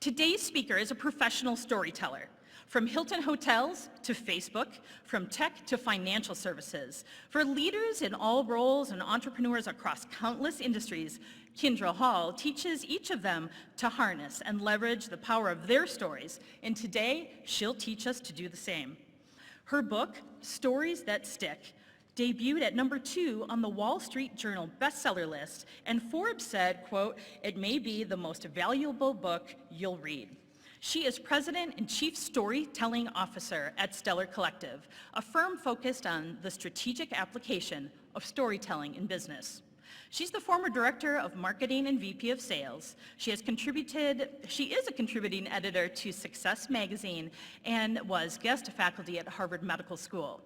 Today's speaker is a professional storyteller. From Hilton Hotels to Facebook, from tech to financial services. For leaders in all roles and entrepreneurs across countless industries, Kindra Hall teaches each of them to harness and leverage the power of their stories, and today she'll teach us to do the same. Her book, Stories That Stick, debuted at #2 on the Wall Street Journal bestseller list, and Forbes said, quote, "It may be the most valuable book you'll read." She is President and Chief Storytelling Officer at Stellar Collective, a firm focused on the strategic application of storytelling in business. She's the former Director of Marketing and VP of Sales. She is a contributing editor to Success Magazine and was guest faculty at Harvard Medical School.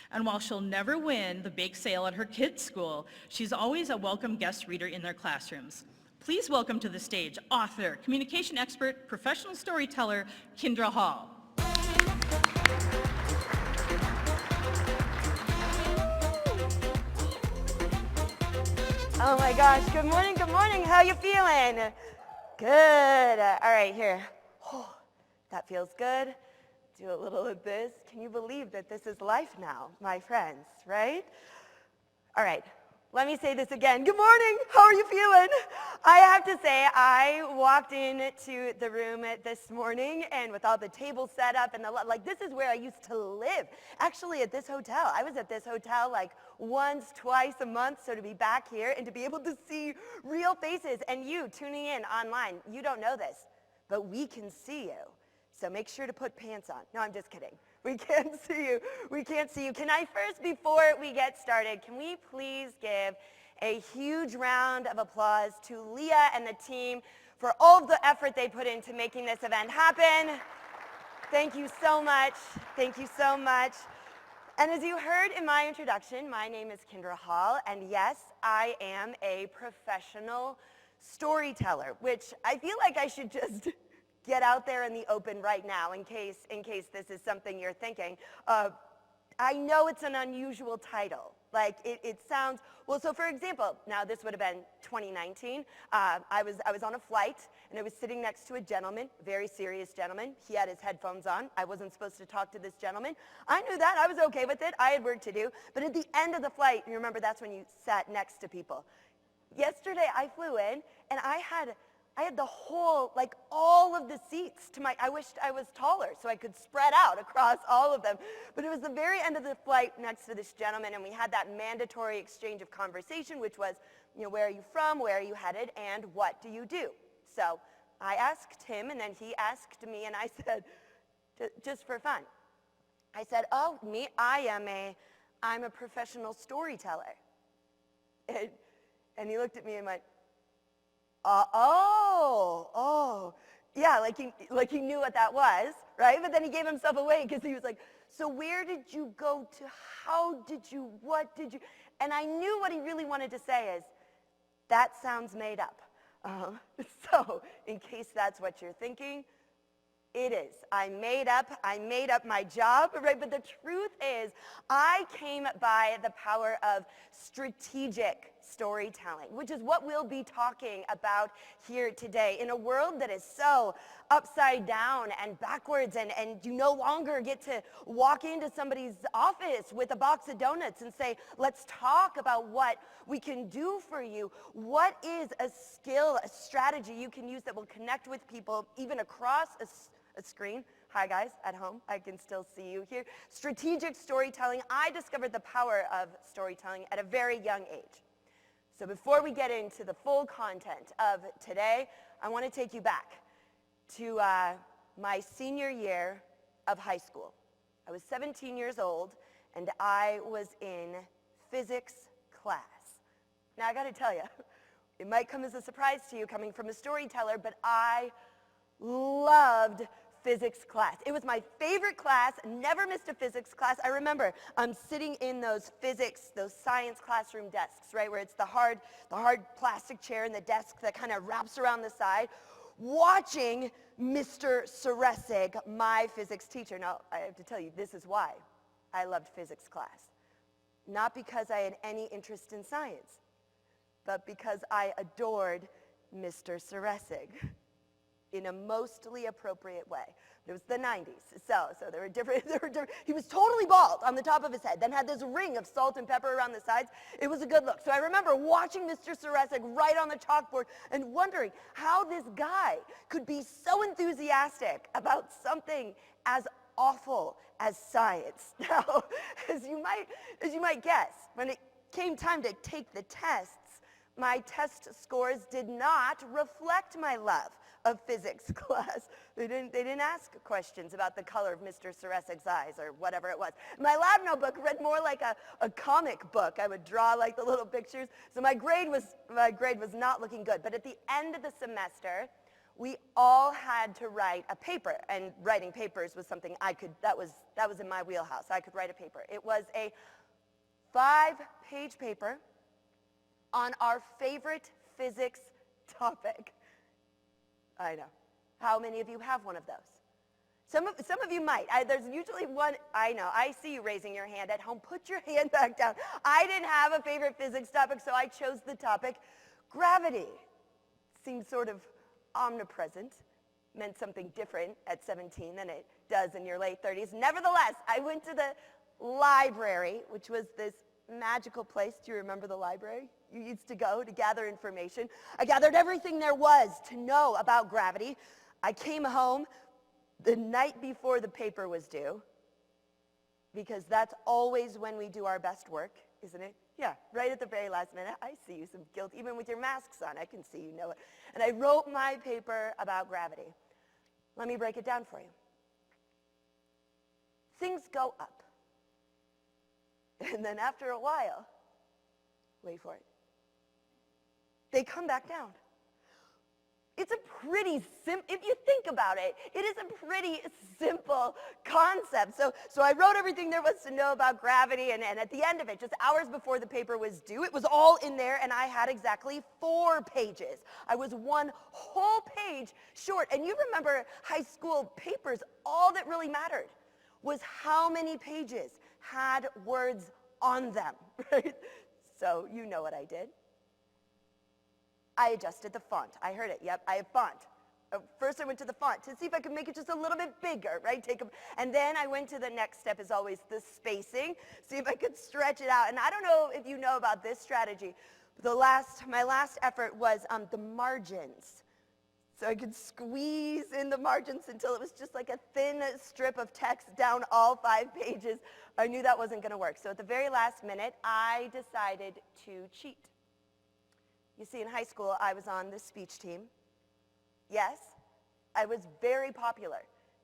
And while she'll never win the bake sale at her kids' school, she's always a welcome guest reader in their classrooms. Please welcome to the stage author, communication expert, professional storyteller, Kindra Hall. Oh my gosh, good morning, how you feeling? Good, all right, here. Oh, that feels good. Do a little of this. Can you believe that this is life now, my friends, right? All right, let me say this again. Good morning, how are you feeling? I have to say, I walked into the room this morning and with all the tables set up and this is where I used to live. Actually at this hotel. I was at this hotel like once, twice a month, so to be back here and to be able to see real faces and you tuning in online, you don't know this, but we can see you. So make sure to put pants on. No, I'm just kidding. We can't see you. We can't see you. Can I first, before we get started, can we please give a huge round of applause to Leah and the team for all of the effort they put into making this event happen. Thank you so much. Thank you so much. And as you heard in my introduction, my name is Kindra Hall, and yes, I am a professional storyteller, which I feel like I should just get out there in the open right now in case this is something you're thinking. I know it's an unusual title. Like it sounds, well, so for example, now this would have been 2019. I was on a flight and I was sitting next to a gentleman, very serious gentleman. He had his headphones on. I wasn't supposed to talk to this gentleman. I knew that, I was okay with it. I had work to do. But at the end of the flight, you remember that's when you sat next to people. Yesterday I flew in and I had the whole, like all of the seats to I wished I was taller so I could spread out across all of them. But it was the very end of the flight next to this gentleman and we had that mandatory exchange of conversation, which was, where are you from, where are you headed, and what do you do? So I asked him and then he asked me and I said, just for fun, I said, oh, me, I'm a professional storyteller. And he looked at me and went, yeah, like he knew what that was, right? But then he gave himself away because he was like, so where did you go to, how did you, what did you, and I knew what he really wanted to say is, that sounds made up. So in case that's what you're thinking, it is. I made up my job, right? But the truth is, I came by the power of strategic storytelling, which is what we'll be talking about here today. In a world that is so upside down and backwards, and you no longer get to walk into somebody's office with a box of donuts and say, let's talk about what we can do for you. What is a skill, a strategy you can use that will connect with people even across a screen? Hi guys, at home, I can still see you here. Strategic storytelling. I discovered the power of storytelling at a very young age. So before we get into the full content of today, I want to take you back to my senior year of high school. I was 17 years old and I was in physics class. Now I got to tell you, it might come as a surprise to you coming from a storyteller, but I loved physics class. It was my favorite class, never missed a physics class. I remember sitting in those science classroom desks, right, where it's the hard plastic chair and the desk that kind of wraps around the side, watching Mr. Suresig, my physics teacher. Now, I have to tell you, this is why I loved physics class. Not because I had any interest in science, but because I adored Mr. Suresig. in a mostly appropriate way. It was the 90s, so there were different, he was totally bald on the top of his head, then had this ring of salt and pepper around the sides. It was a good look. So I remember watching Mr. Saresic write on the chalkboard and wondering how this guy could be so enthusiastic about something as awful as science. Now, as you might guess, when it came time to take the tests, my test scores did not reflect my love of physics class. They didn't ask questions about the color of Mr. Saresic's eyes or whatever it was. My lab notebook read more like a comic book. I would draw like the little pictures. So my grade was not looking good. But at the end of the semester, we all had to write a paper, and writing papers was something that was in my wheelhouse. I could write a paper. It was a 5-page paper on our favorite physics topic. I know. How many of you have one of those? Some of you might. There's usually one. I know. I see you raising your hand at home. Put your hand back down. I didn't have a favorite physics topic, so I chose the topic gravity. Seems sort of omnipresent. Meant something different at 17 than it does in your late 30s. Nevertheless, I went to the library, which was this magical place. Do you remember the library you used to go to gather information? I gathered everything there was to know about gravity. I came home the night before the paper was due, because that's always when we do our best work, isn't it? Yeah, right at the very last minute. I see you, some guilt. Even with your masks on, I can see you know it. And I wrote my paper about gravity. Let me break it down for you. Things go up. And then after a while, wait for it, they come back down. It's a pretty if you think about it, it is a pretty simple concept. So I wrote everything there was to know about gravity, and at the end of it, just hours before the paper was due, it was all in there, and I had exactly 4 pages. I was one whole page short. And you remember high school papers, all that really mattered was how many pages had words on them, right? So you know what I did. I adjusted the font. I heard it. Yep, I have font. First I went to the font to see if I could make it just a little bit bigger, right? And then I went to the next step, is always the spacing, see if I could stretch it out. And I don't know if you know about this strategy. My last effort was the margins. So I could squeeze in the margins until it was just like a thin strip of text down all 5 pages. I knew that wasn't going to work. So at the very last minute, I decided to cheat. You see, in high school, I was on the speech team. Yes, I was very popular,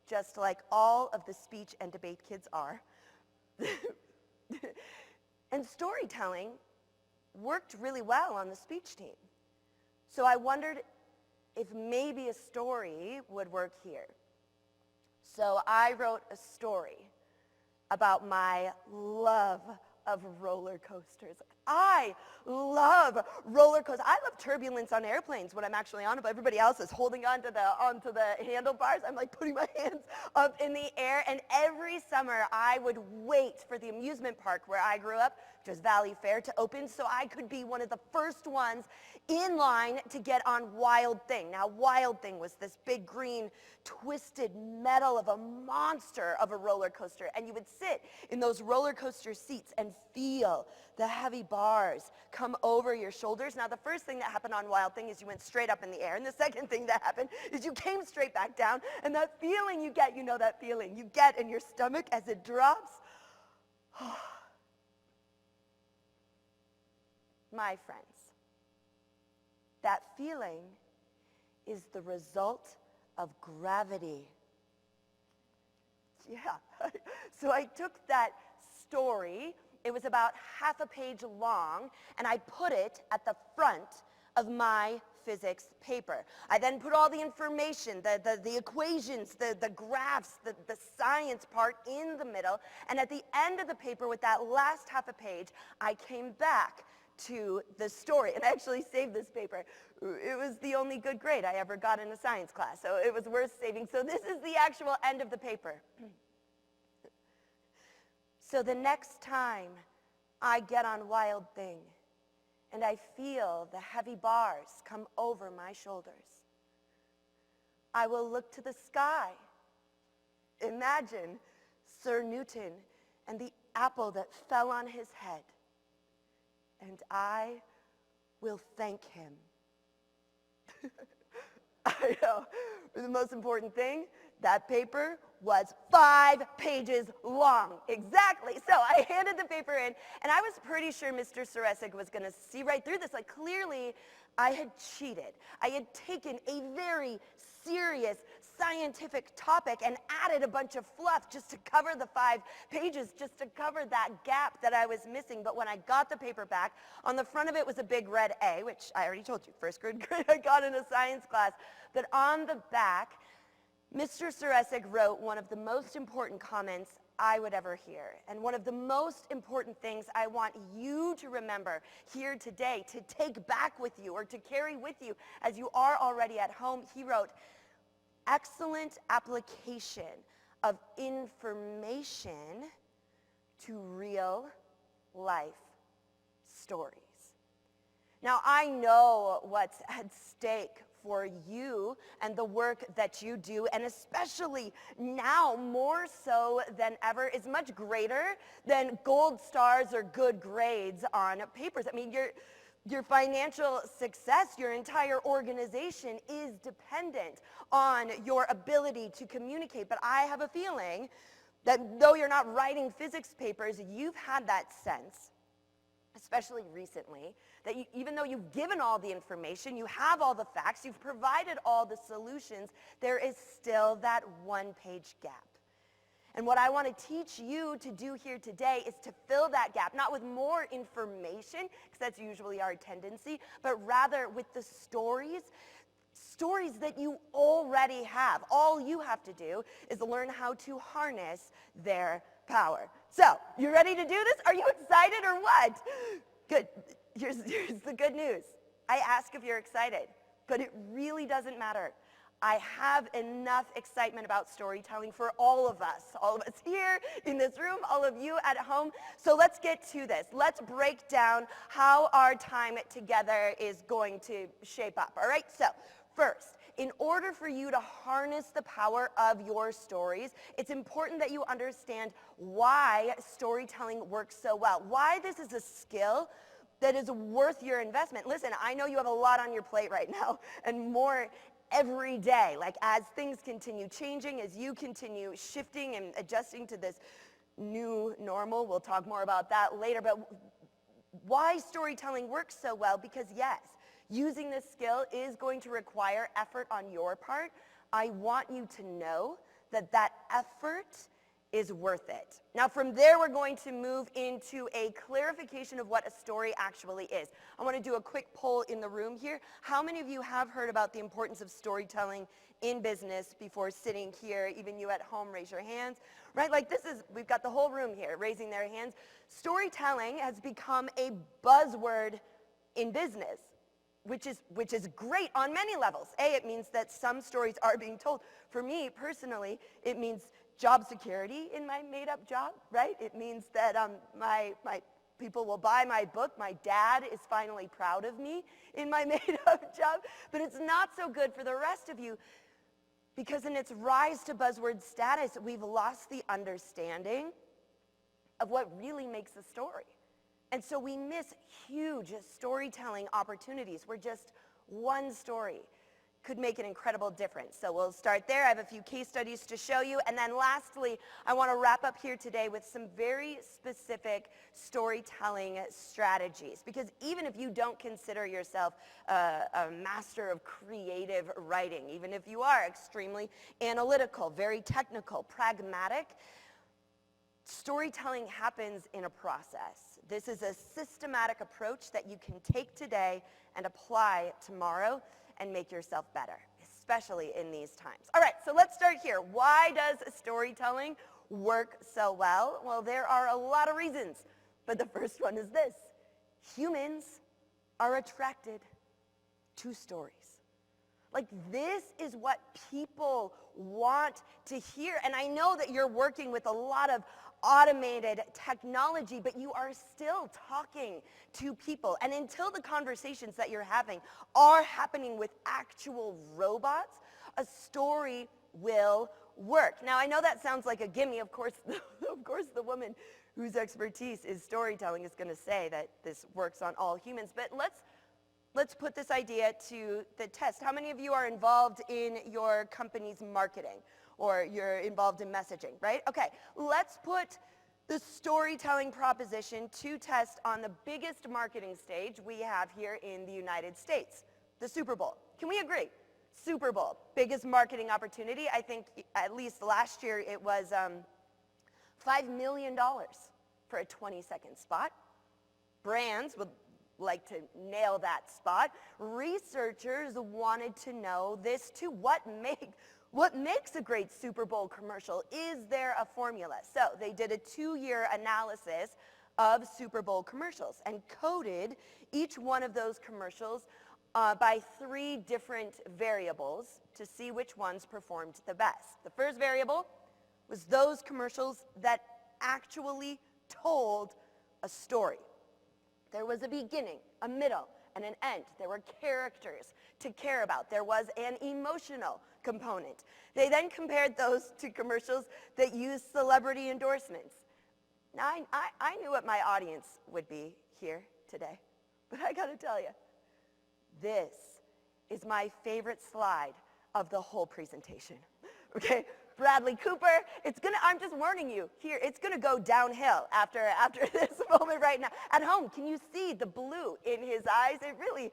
just like all of the speech and debate kids are. And storytelling worked really well on the speech team. So I wondered if maybe a story would work here. So I wrote a story about my love of roller coasters. I love roller coasters. I love turbulence on airplanes when I'm actually on it, but everybody else is holding onto the handlebars. I'm like putting my hands up in the air, and every summer I would wait for the amusement park where I grew up, which was Valley Fair, to open so I could be one of the first ones in line to get on Wild Thing. Now, Wild Thing was this big green twisted metal of a monster of a roller coaster, and you would sit in those roller coaster seats and feel the heavy bars come over your shoulders. Now, the first thing that happened on Wild Thing is you went straight up in the air, and the second thing that happened is you came straight back down, and that feeling you get, you know that feeling you get in your stomach as it drops. My friends, that feeling is the result of gravity. Yeah, so I took that story, it was about half a page long, and I put it at the front of my physics paper. I then put all the information, the equations, the graphs, the science part in the middle, and at the end of the paper with that last half a page, I came back to the story, and I actually saved this paper. It was the only good grade I ever got in a science class, so it was worth saving. So this is the actual end of the paper. So the next time I get on Wild Thing and I feel the heavy bars come over my shoulders, I will look to the sky. Imagine Sir Newton and the apple that fell on his head. And I will thank him. I know. The most important thing, that paper was 5 pages long. Exactly. So I handed the paper in, and I was pretty sure Mr. Saresic was going to see right through this. Like, clearly, I had cheated. I had taken a very serious scientific topic and added a bunch of fluff just to cover the 5 pages, just to cover that gap that I was missing. But when I got the paper back, on the front of it was a big red A, which I already told you, first grade I got in a science class. But on the back, Mr. Saresic wrote one of the most important comments I would ever hear. And one of the most important things I want you to remember here today, to take back with you or to carry with you as you are already at home. He wrote, excellent application of information to real life stories. Now, I know what's at stake for you and the work that you do, and especially now more so than ever, is much greater than gold stars or good grades on papers. I mean, your financial success, your entire organization is dependent on your ability to communicate. But I have a feeling that though you're not writing physics papers, you've had that sense, especially recently, that even though you've given all the information, you have all the facts, you've provided all the solutions, there is still that one-page gap. And what I want to teach you to do here today is to fill that gap, not with more information, because that's usually our tendency, but rather with the stories that you already have. All you have to do is learn how to harness their power. So, you ready to do this? Are you excited or what? Good. Here's the good news. I ask if you're excited, but it really doesn't matter. I have enough excitement about storytelling for all of us here in this room, all of you at home. So let's get to this. Let's break down how our time together is going to shape up. All right, so first, in order for you to harness the power of your stories, it's important that you understand why storytelling works so well, why this is a skill that is worth your investment. Listen, I know you have a lot on your plate right now, and more every day. Like, as things continue changing, as you continue shifting and adjusting to this new normal, we'll talk more about that later, but why storytelling works so well? Because yes, using this skill is going to require effort on your part. I want you to know that that effort is worth it. Now, from there, we're going to move into a clarification of what a story actually is. I want to do a quick poll in the room here. How many of you have heard about the importance of storytelling in business before sitting here? Even you at home, raise your hands. Right, like we've got the whole room here raising their hands. Storytelling has become a buzzword in business, which is great on many levels. It means that some stories are being told. For me, personally, it means job security in my made-up job, right? It means that my people will buy my book. My dad is finally proud of me in my made-up job. But it's not so good for the rest of you, because in its rise to buzzword status, we've lost the understanding of what really makes a story. And so we miss huge storytelling opportunities where just one story could make an incredible difference. So we'll start there. I have a few case studies to show you. And then lastly, I want to wrap up here today with some very specific storytelling strategies. Because even if you don't consider yourself a master of creative writing, even if you are extremely analytical, very technical, pragmatic, storytelling happens in a process. This is a systematic approach that you can take today and apply tomorrow and make yourself better, especially in these times. All right, so let's start here. Why does storytelling work so well? Well, there are a lot of reasons, but the first one is this. Humans are attracted to stories. Like, this is what people want to hear. And I know that you're working with a lot of automated technology, but you are still talking to people. And until the conversations that you're having are happening with actual robots, a story will work. Now, I know that sounds like a gimme. Of course, the woman whose expertise is storytelling is going to say that this works on all humans. But let's put this idea to the test. How many of you are involved in your company's marketing, or you're involved in messaging, right? Okay, let's put the storytelling proposition to test on the biggest marketing stage we have here in the United States, the Super Bowl. Can we agree? Super Bowl, biggest marketing opportunity. I think at least last year it was $5 million for a 20-second spot. Brands would like to nail that spot. Researchers wanted to know this too. What makes a great Super Bowl commercial? Is there a formula? So they did a 2-year analysis of Super Bowl commercials and coded each one of those commercials by 3 different variables to see which ones performed the best. The first variable was those commercials that actually told a story. There was a beginning, a middle, and an end. There were characters to care about. There was an emotional component. They then compared those to commercials that used celebrity endorsements. Now, I knew what my audience would be here today, but I gotta tell you, this is my favorite slide of the whole presentation, okay? Bradley Cooper, I'm just warning you here, it's gonna go downhill after this moment right now. At home, can you see the blue in his eyes? It really,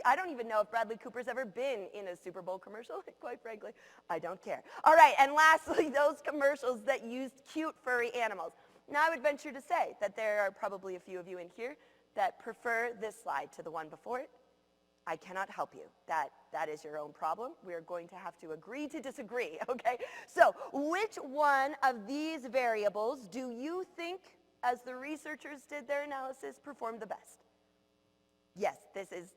I don't even know if Bradley Cooper's ever been in a Super Bowl commercial, quite frankly. I don't care. All right, and lastly, those commercials that used cute furry animals. Now I would venture to say that there are probably a few of you in here that prefer this slide to the one before it. I cannot help you. That is your own problem. We are going to have to agree to disagree, okay? So which one of these variables do you think, as the researchers did their analysis, performed the best? Yes, this is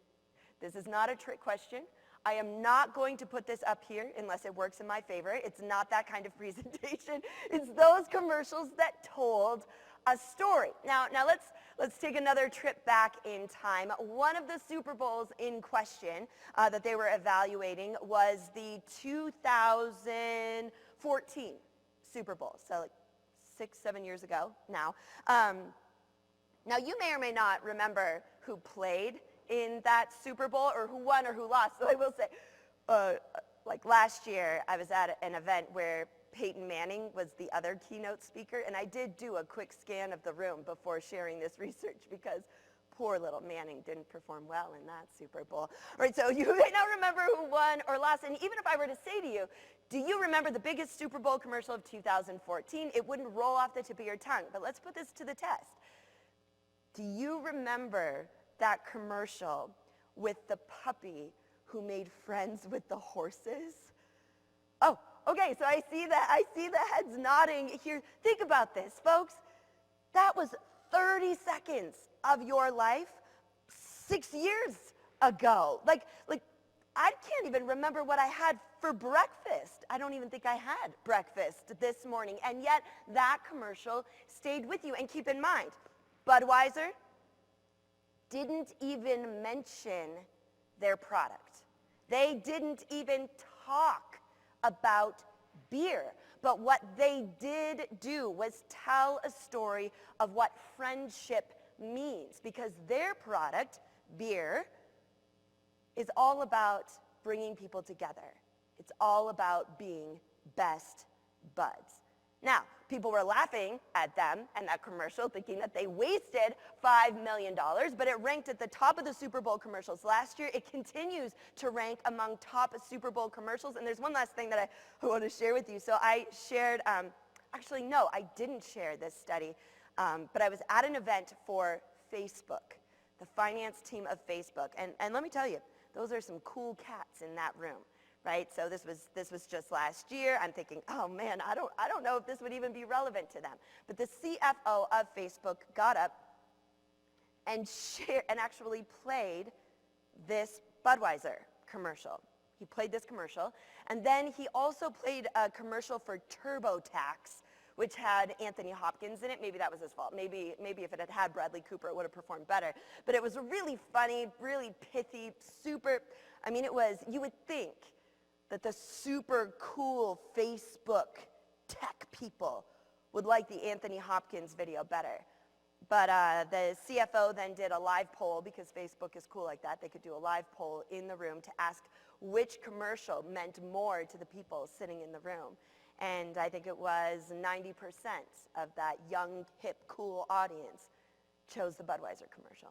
not a trick question. I am not going to put this up here unless it works in my favor. It's not that kind of presentation. It's those commercials that told a story. Now let's take another trip back in time. One of the Super Bowls in question that they were evaluating was the 2014 Super Bowl, so like 6-7 years ago now. Now you may or may not remember who played in that Super Bowl, or who won or who lost. So I will say, like last year, I was at an event where Peyton Manning was the other keynote speaker, and I did do a quick scan of the room before sharing this research because poor little Manning didn't perform well in that Super Bowl. All right, so you may not remember who won or lost, and even if I were to say to you, do you remember the biggest Super Bowl commercial of 2014? It wouldn't roll off the tip of your tongue, but let's put this to the test. Do you remember that commercial with the puppy who made friends with the horses? Oh, okay, so I see the heads nodding here. Think about this, folks. That was 30 seconds of your life 6 years ago. Like I can't even remember what I had for breakfast. I don't even think I had breakfast this morning, and yet that commercial stayed with you. And keep in mind, Budweiser didn't even mention their product. They didn't even talk about beer. But what they did do was tell a story of what friendship means, because their product, beer, is all about bringing people together. It's all about being best buds. Now, people were laughing at them and that commercial, thinking that they wasted $5 million, but it ranked at the top of the Super Bowl commercials last year. It continues to rank among top Super Bowl commercials. And there's one last thing that I want to share with you. So I shared, actually, no, I didn't share this study, but I was at an event for Facebook, the finance team of Facebook. And let me tell you, those are some cool cats in that room. Right? So this was just last year. I'm thinking, oh man, I don't know if this would even be relevant to them. But the CFO of Facebook got up and actually played this Budweiser commercial. He played this commercial, and then he also played a commercial for TurboTax, which had Anthony Hopkins in it. Maybe that was his fault. Maybe if it had had Bradley Cooper, it would have performed better. But it was really funny, really pithy, super. I mean, it was, you would think that the super cool Facebook tech people would like the Anthony Hopkins video better. But the CFO then did a live poll, because Facebook is cool like that. They could do a live poll in the room to ask which commercial meant more to the people sitting in the room. And I think it was 90% of that young, hip, cool audience chose the Budweiser commercial.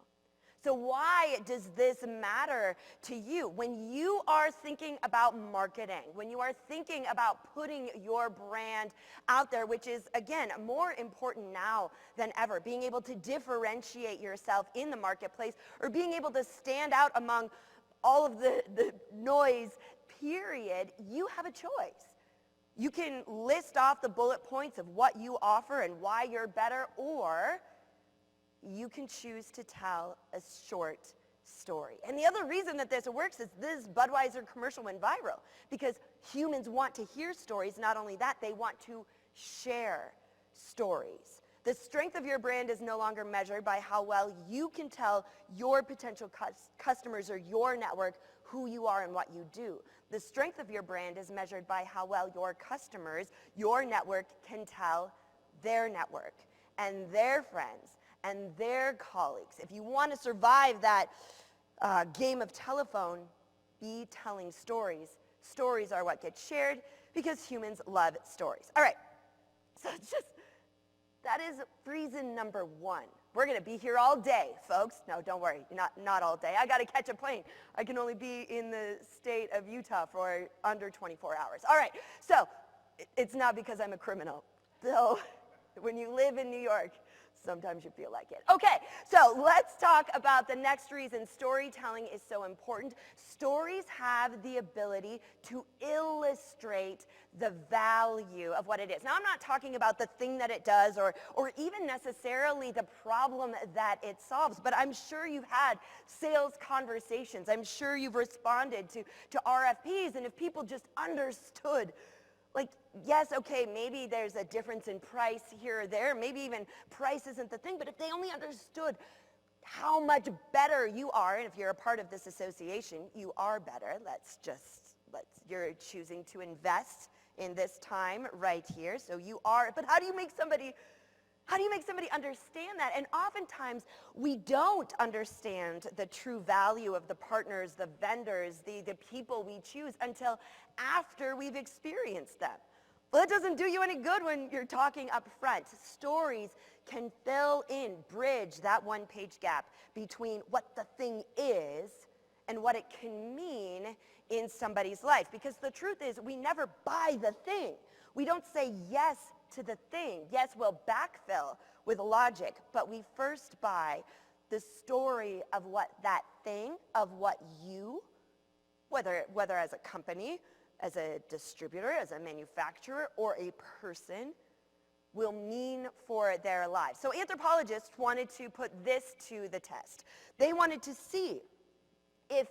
So why does this matter to you? When you are thinking about marketing, when you are thinking about putting your brand out there, which is, again, more important now than ever, being able to differentiate yourself in the marketplace, or being able to stand out among all of the noise, period, you have a choice. You can list off the bullet points of what you offer and why you're better, or you can choose to tell a short story. And the other reason that this works is this Budweiser commercial went viral, because humans want to hear stories. Not only that, they want to share stories. The strength of your brand is no longer measured by how well you can tell your potential customers or your network who you are and what you do. The strength of your brand is measured by how well your customers, your network, can tell their network and their friends and their colleagues. If you want to survive that game of telephone, be telling stories. Stories are what get shared, because humans love stories. All right, so that is reason number one. We're going to be here all day, folks. No, don't worry, not all day. I got to catch a plane. I can only be in the state of Utah for under 24 hours. All right, so it's not because I'm a criminal. So when you live in New York, sometimes you feel like it. Okay, so let's talk about the next reason storytelling is so important. Stories have the ability to illustrate the value of what it is. Now, I'm not talking about the thing that it does, or even necessarily the problem that it solves, but I'm sure you've had sales conversations. I'm sure you've responded to RFPs, and if people just understood, like, yes, okay, maybe there's a difference in price here or there. Maybe even price isn't the thing. But if they only understood how much better you are, and if you're a part of this association, you are better. You're choosing to invest in this time right here. So you are, but how do you make somebody understand that? And oftentimes, we don't understand the true value of the partners, the vendors, the people we choose until after we've experienced them. Well, that doesn't do you any good when you're talking up front. Stories can fill in, bridge that one-page gap between what the thing is and what it can mean in somebody's life. Because the truth is, we never buy the thing. We don't say yes to the thing. Yes, we'll backfill with logic, but we first buy the story of what that thing, of what you, whether as a company, as a distributor, as a manufacturer, or a person, will mean for their lives. So anthropologists wanted to put this to the test. They wanted to see if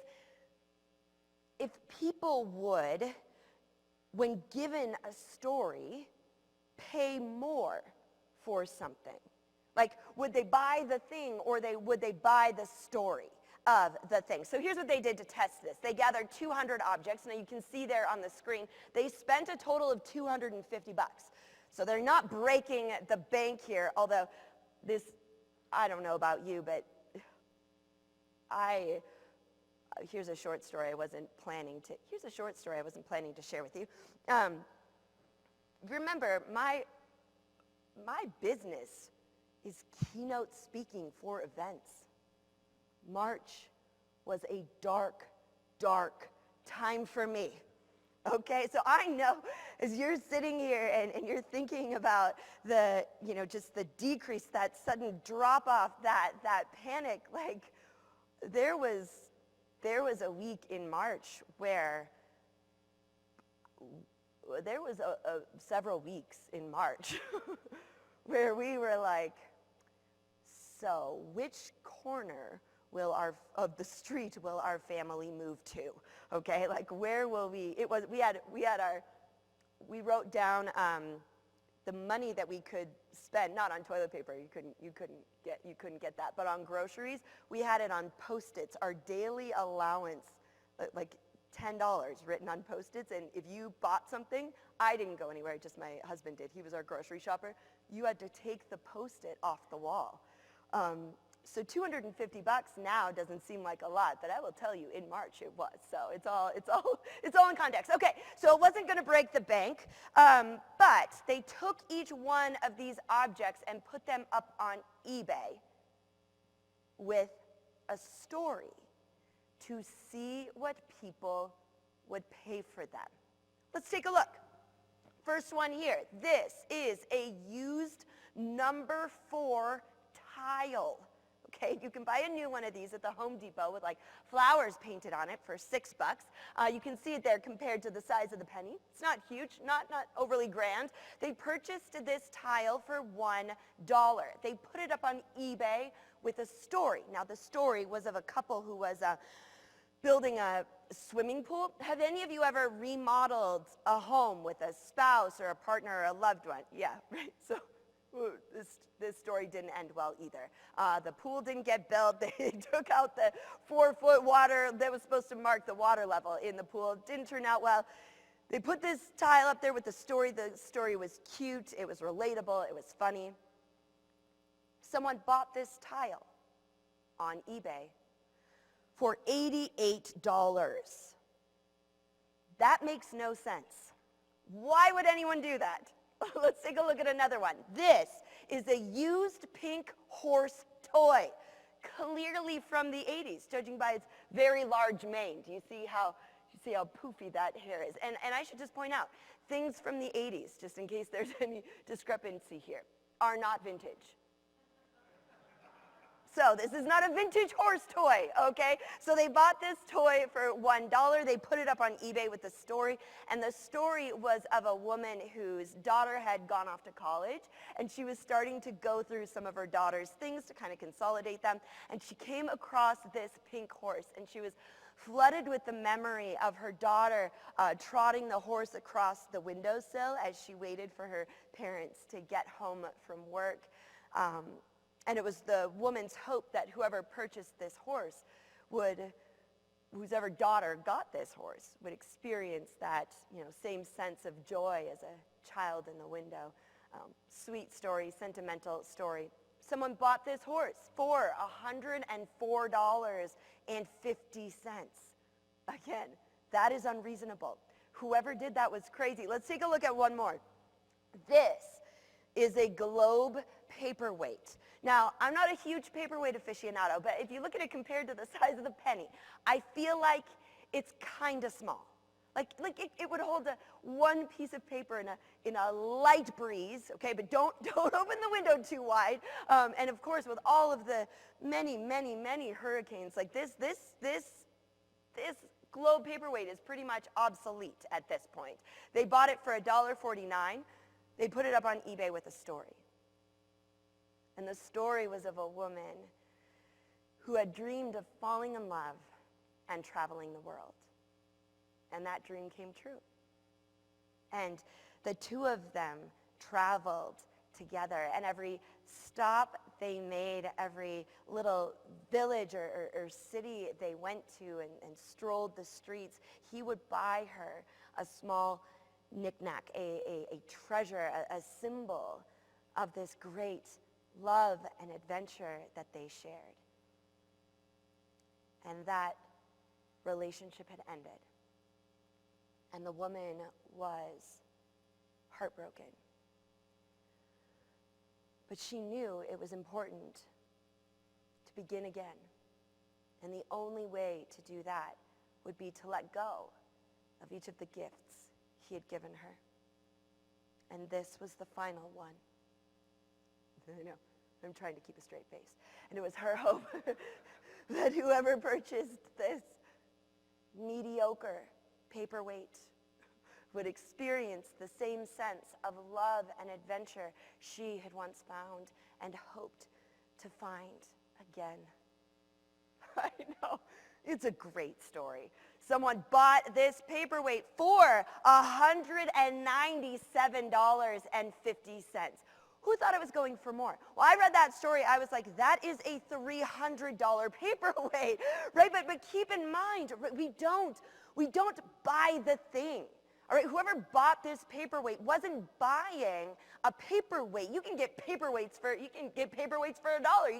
people would, when given a story, pay more for something. Like, would they buy the thing, or would they buy the story of the thing? So here's what they did to test this. They gathered 200 objects. Now you can see there on the screen, they spent a total of $250. So they're not breaking the bank here, although this, I don't know about you, but here's a short story I wasn't planning to share with you. Remember, my business is keynote speaking for events. March was a dark, dark time for me. Okay, so I know as you're sitting here and you're thinking about the, just the decrease, that sudden drop off, that panic, like there was a week in March where there was several weeks in March where we were like, so which corner of the street will our family move to? Okay, like where will we? We wrote down the money that we could spend, not on toilet paper. You couldn't get that, but on groceries, we had it on Post-its. Our daily allowance, like $10 written on Post-its, and if you bought something, I didn't go anywhere, just my husband did. He was our grocery shopper. You had to take the Post-it off the wall. So $250 now doesn't seem like a lot, but I will tell you, in March it was. So it's all in context. Okay, so it wasn't going to break the bank, but they took each one of these objects and put them up on eBay with a story to see what people would pay for them. Let's take a look. First one here. This is a used number 4 tile. Okay, you can buy a new one of these at the Home Depot with like flowers painted on it for $6. You can see it there compared to the size of the penny. It's not huge, not overly grand. They purchased this tile for $1. They put it up on eBay with a story. Now the story was of a couple who was building a swimming pool. Have any of you ever remodeled a home with a spouse or a partner or a loved one? Yeah, right. So this story didn't end well either. The pool didn't get built. They took out the 4-foot water that was supposed to mark the water level in the pool. It didn't turn out well. They put this tile up there with the story. The story was cute. It was relatable. It was funny. Someone bought this tile on eBay for $88. That makes no sense. Why would anyone do that? Let's take a look at another one. This is a used pink horse toy, clearly from the 80s, judging by its very large mane. Do you see how poofy that hair is? And I should just point out, things from the 80s, just in case there's any discrepancy here, are not vintage. So this is not a vintage horse toy, okay? So they bought this toy for $1. They put it up on eBay with the story, and the story was of a woman whose daughter had gone off to college, and she was starting to go through some of her daughter's things to kind of consolidate them, and she came across this pink horse, and she was flooded with the memory of her daughter trotting the horse across the windowsill as she waited for her parents to get home from work. And it was the woman's hope that whoever purchased this horse whose ever daughter got this horse, would experience that, same sense of joy as a child in the window. Sweet story, sentimental story. Someone bought this horse for $104.50. Again, that is unreasonable. Whoever did that was crazy. Let's take a look at one more. This is a globe paperweight. Now, I'm not a huge paperweight aficionado, but if you look at it compared to the size of the penny, I feel like it's kind of small. Like it would hold one piece of paper in a light breeze, okay, but don't open the window too wide. And of course, with all of the many hurricanes, like this globe paperweight is pretty much obsolete at this point. They bought it for $1.49. They put it up on eBay with a story. And the story was of a woman who had dreamed of falling in love and traveling the world. And that dream came true. And the two of them traveled together, and every stop they made, every little village or city they went to and strolled the streets, he would buy her a small knickknack, a treasure, a symbol of this great love and adventure that they shared. And that relationship had ended. And the woman was heartbroken. But she knew it was important to begin again. And the only way to do that would be to let go of each of the gifts he had given her. And this was the final one. I know, I'm trying to keep a straight face. And it was her hope that whoever purchased this mediocre paperweight would experience the same sense of love and adventure she had once found and hoped to find again. I know, it's a great story. Someone bought this paperweight for $197.50. Who thought it was going for more? Well, I read that story. I was like, that is a $300 paperweight, right? But keep in mind, we don't We don't buy the thing. All right, whoever bought this paperweight wasn't buying a paperweight. You can get paperweights for $1. You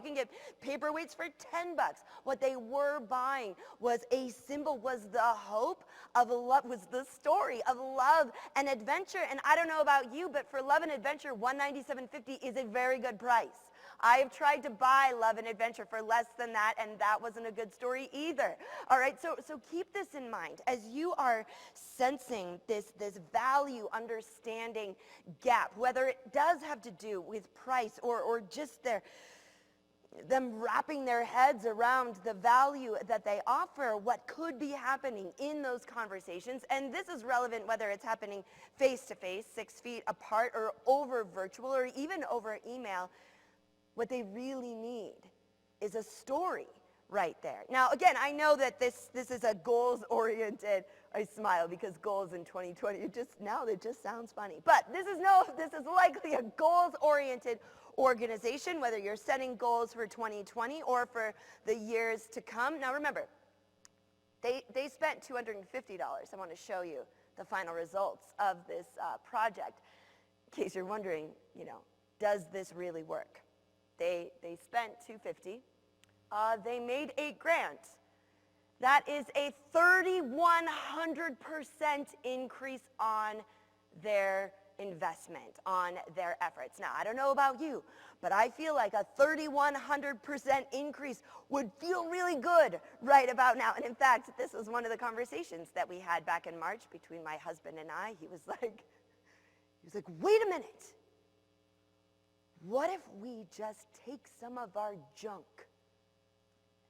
can get paperweights for $10. What they were buying was a symbol, was the hope of love, was the story of love and adventure. And I don't know about you, but for love and adventure, $197.50 is a very good price. I have tried to buy Love and Adventure for less than that, and that wasn't a good story either. All right, so keep this in mind as you are sensing this value understanding gap, whether it does have to do with price or just them wrapping their heads around the value that they offer, what could be happening in those conversations. And this is relevant whether it's happening face-to-face, 6 feet apart, or over virtual, or even over email. What they really need is a story right there. Now, again, I know that this is a goals-oriented, I smile because goals in 2020, it just sounds funny. But this is likely a goals-oriented organization, whether you're setting goals for 2020 or for the years to come. Now, remember, they spent $250. I want to show you the final results of this project. In case you're wondering, does this really work? They spent $250. They made $8 grand. That is a 3,100% increase on their investment, on their efforts. Now, I don't know about you, but I feel like a 3,100% increase would feel really good right about now. And in fact, this was one of the conversations that we had back in March between my husband and I. He was like, wait a minute. What if we just take some of our junk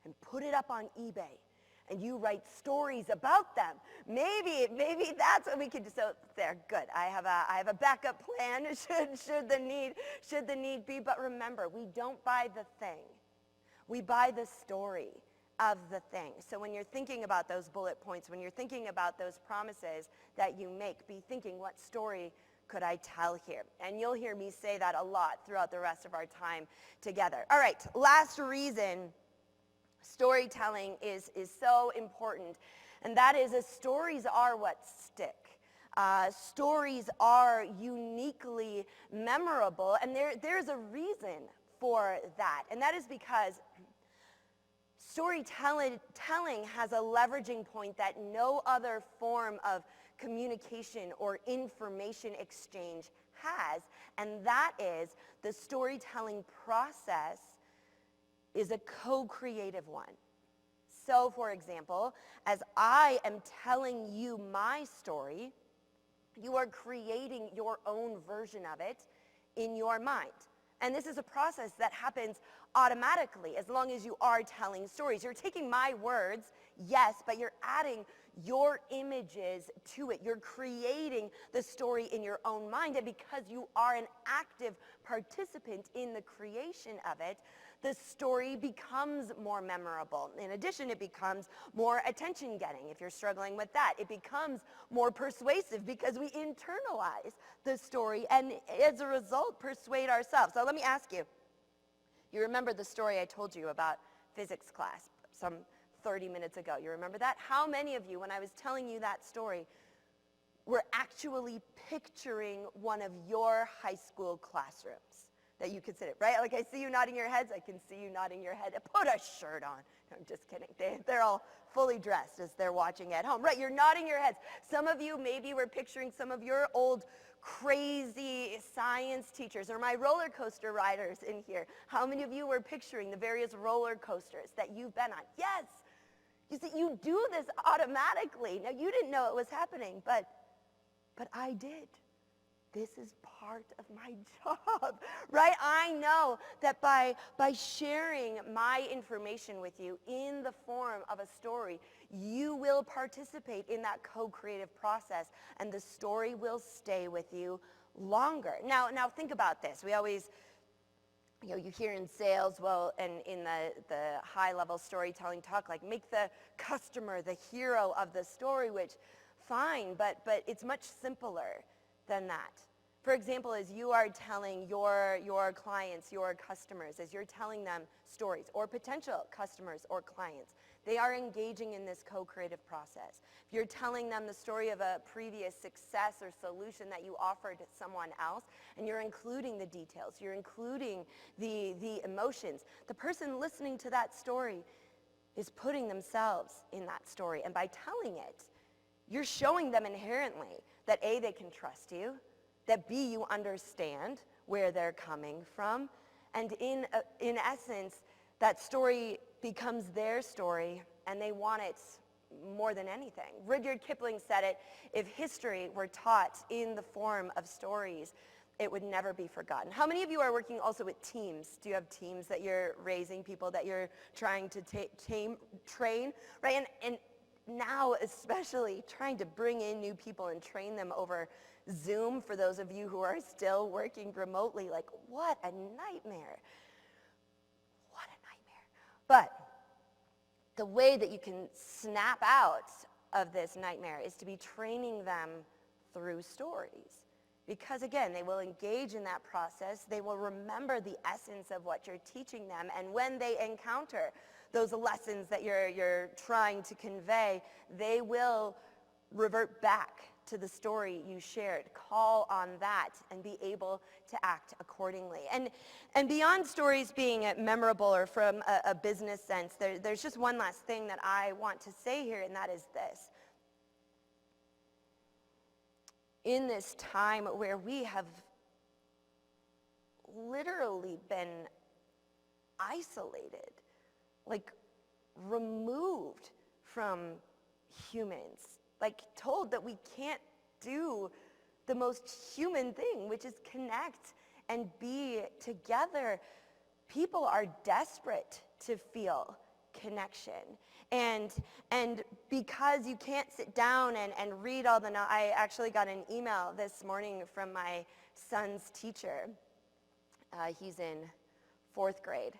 and put it up on eBay and you write stories about them? Maybe that's what we could do. So there, good. I have a backup plan should the need be. But remember, we don't buy the thing. We buy the story of the thing. So when you're thinking about those bullet points, when you're thinking about those promises that you make, be thinking, what story could I tell here? And you'll hear me say that a lot throughout the rest of our time together. All right, last reason storytelling is so important, and that is that stories are what stick. Stories are uniquely memorable, and there's a reason for that, and that is because storytelling has a leveraging point that no other form of communication or information exchange has, and that is the storytelling process is a co-creative one. So, for example, as I am telling you my story, you are creating your own version of it in your mind. And this is a process that happens automatically as long as you are telling stories. You're taking my words, yes, but you're adding your images to it. You're creating the story in your own mind. And because you are an active participant in the creation of it, the story becomes more memorable. In addition, it becomes more attention-getting. If you're struggling with that, it becomes more persuasive because we internalize the story and as a result persuade ourselves. So let me ask you, you remember the story I told you about physics class some 30 minutes ago? You remember that? How many of you, when I was telling you that story, were actually picturing one of your high school classrooms that you could sit in, right? Like I see you nodding your heads. I can see you nodding your head. Put a shirt on. No, I'm just kidding. They're all fully dressed as they're watching at home. Right, you're nodding your heads. Some of you maybe were picturing some of your old crazy science teachers or my roller coaster riders in here. How many of you were picturing the various roller coasters that you've been on? Yes. You see, you do this automatically. Now, you didn't know it was happening, but I did. This is part of my job, right? I know that by sharing my information with you in the form of a story, you will participate in that co-creative process, and the story will stay with you longer. Now think about this. We always, you hear in sales, well, and in the high-level storytelling talk, like make the customer the hero of the story, which fine, but it's much simpler than that. For example, as you are telling your clients, your customers, as you're telling them stories, or potential customers or clients, They are engaging in this co-creative process. If you're telling them the story of a previous success or solution that you offered to someone else, and you're including the details, you're including the emotions, the person listening to that story is putting themselves in that story. And by telling it, you're showing them inherently that A, they can trust you, that B, you understand where they're coming from, and in essence, that story becomes their story, and they want it more than anything. Rudyard Kipling said it, if history were taught in the form of stories, it would never be forgotten. How many of you are working also with teams? Do you have teams that you're raising, people that you're trying to train, right? And now especially trying to bring in new people and train them over Zoom for those of you who are still working remotely, like what a nightmare. What a nightmare. But the way that you can snap out of this nightmare is to be training them through stories. Because again, they will engage in that process. They will remember the essence of what you're teaching them. And when they encounter those lessons that you're trying to convey, they will revert back to the story you shared, call on that, and be able to act accordingly. And beyond stories being memorable or from a business sense, there's just one last thing that I want to say here, and that is this. In this time where we have literally been isolated, like removed from humans, like told that we can't do the most human thing, which is connect and be together. People are desperate to feel connection. And because you can't sit down and read all the, I actually got an email this morning from my son's teacher. He's in 4th grade.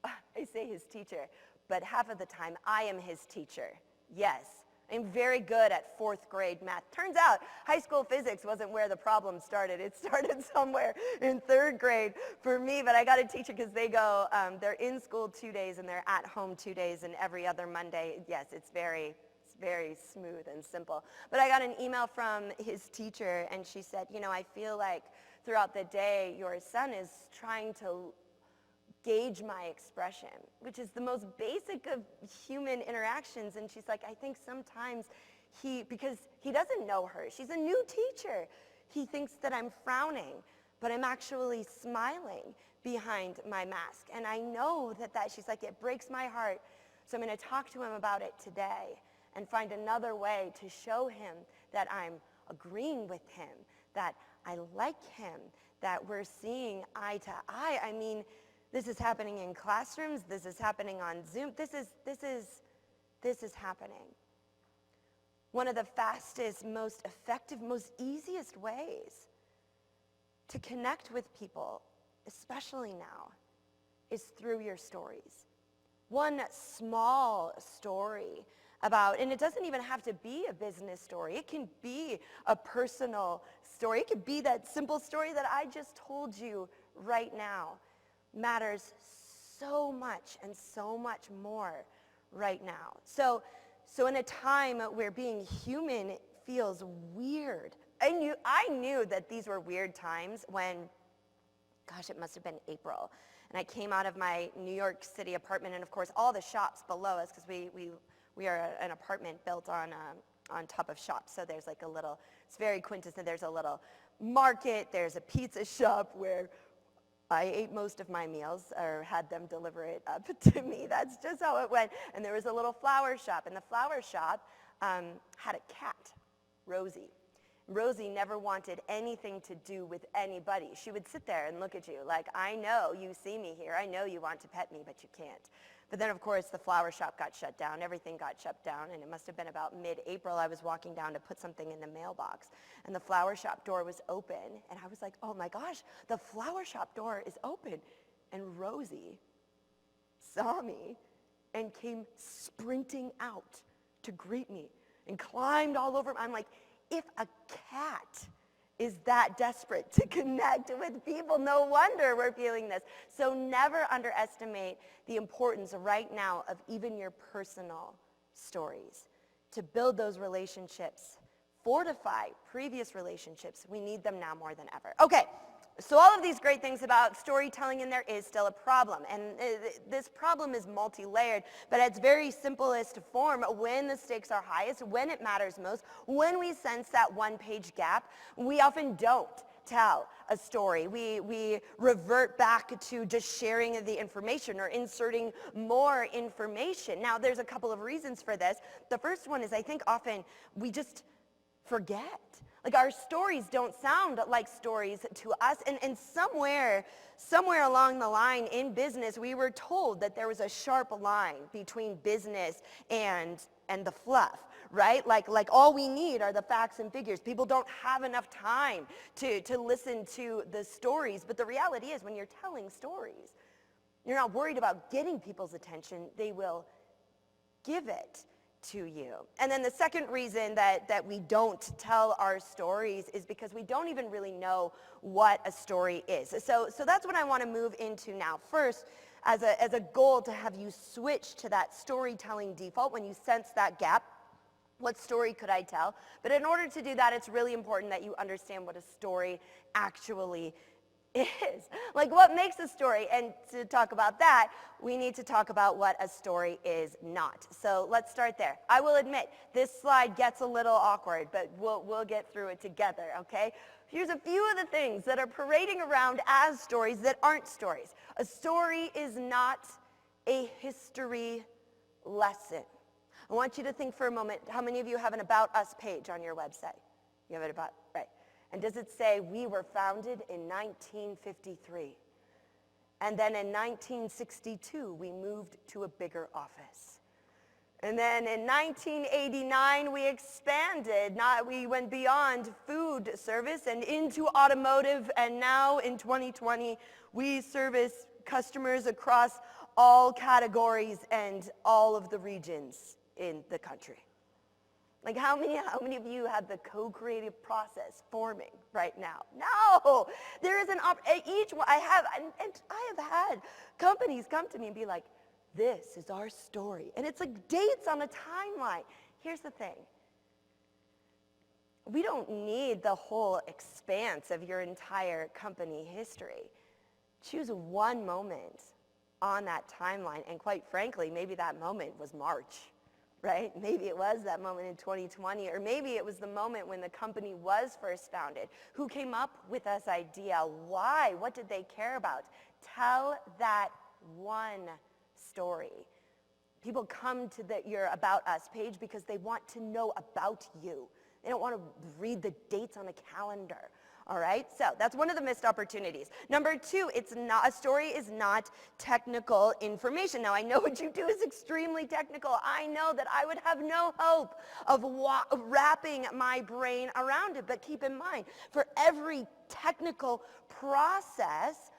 I say his teacher, but half of the time I am his teacher. Yes, I'm very good at 4th grade math. Turns out high school physics wasn't where the problem started. It started somewhere in 3rd grade for me, but I got a teacher because they go, they're in school 2 days and they're at home 2 days, and every other Monday, yes, it's very smooth and simple. But I got an email from his teacher, and she said, you know, I feel like throughout the day your son is trying to gauge my expression, which is the most basic of human interactions. And she's like, I think sometimes because he doesn't know her, she's a new teacher, he thinks that I'm frowning, but I'm actually smiling behind my mask. And I know that she's like, it breaks my heart. So I'm going to talk to him about it today and find another way to show him that I'm agreeing with him, that I like him, that we're seeing eye to eye. I mean, this is happening in classrooms. This is happening on Zoom. This is happening. One of the fastest, most effective, most easiest ways to connect with people, especially now, is through your stories. One small story about, and it doesn't even have to be a business story. It can be a personal story. It could be that simple story that I just told you right now. Matters so much and so much more right now. So in a time where being human feels weird, I knew that these were weird times when, gosh, it must have been April. And I came out of my New York City apartment, and of course all the shops below us, because we are an apartment built on top of shops. So there's like a little, it's very quintessential, there's a little market, there's a pizza shop where I ate most of my meals or had them deliver it up to me. That's just how it went. And there was a little flower shop, and the flower shop had a cat, Rosie. Rosie never wanted anything to do with anybody. She would sit there and look at you like, I know you see me here. I know you want to pet me, but you can't. But then, of course, the flower shop got shut down. Everything got shut down, and it must have been about mid-April. I was walking down to put something in the mailbox, and the flower shop door was open, and I was like, oh my gosh, the flower shop door is open. And Rosie saw me and came sprinting out to greet me and climbed all over. I'm like, if a cat is that desperate to connect with people. No wonder we're feeling this. So never underestimate the importance right now of even your personal stories. To build those relationships, fortify previous relationships. We need them now more than ever. Okay, so all of these great things about storytelling, and there is still a problem. And this problem is multi-layered, but at its very simplest form, when the stakes are highest, when it matters most, when we sense that one-page gap, we often don't tell a story. We revert back to just sharing the information or inserting more information. Now, there's a couple of reasons for this. The first one is I think often we just forget. Like our stories don't sound like stories to us. And somewhere along the line in business, we were told that there was a sharp line between business and the fluff, right? Like all we need are the facts and figures. People don't have enough time to listen to the stories. But the reality is when you're telling stories, you're not worried about getting people's attention. They will give it to you. And then the second reason that we don't tell our stories is because we don't even really know what a story is. So that's what I want to move into now. First, as a goal to have you switch to that storytelling default when you sense that gap. What story could I tell? But in order to do that, it's really important that you understand what a story actually is. Like what makes a story? And to talk about that, we need to talk about what a story is not. So let's start there. I will admit, this slide gets a little awkward, but we'll get through it together, okay? Here's a few of the things that are parading around as stories that aren't stories. A story is not a history lesson. I want you to think for a moment, how many of you have an About Us page on your website? You have it about, right. And does it say, we were founded in 1953? And then in 1962, we moved to a bigger office. And then in 1989, we expanded. We went beyond food service and into automotive. And now in 2020, we service customers across all categories and all of the regions in the country. Like how many of you have the co-creative process forming right now? No, there is I have had companies come to me and be like, this is our story. And it's like dates on a timeline. Here's the thing. We don't need the whole expanse of your entire company history. Choose one moment on that timeline. And quite frankly, maybe that moment was March. Right? Maybe it was that moment in 2020, or maybe it was the moment when the company was first founded. Who came up with this idea? Why? What did they care about? Tell that one story. People come to your About Us page because they want to know about you. They don't want to read the dates on a calendar. All right, so that's one of the missed opportunities. Number two, a story is not technical information. Now, I know what you do is extremely technical. I know that I would have no hope of wrapping my brain around it. But keep in mind, for every technical process,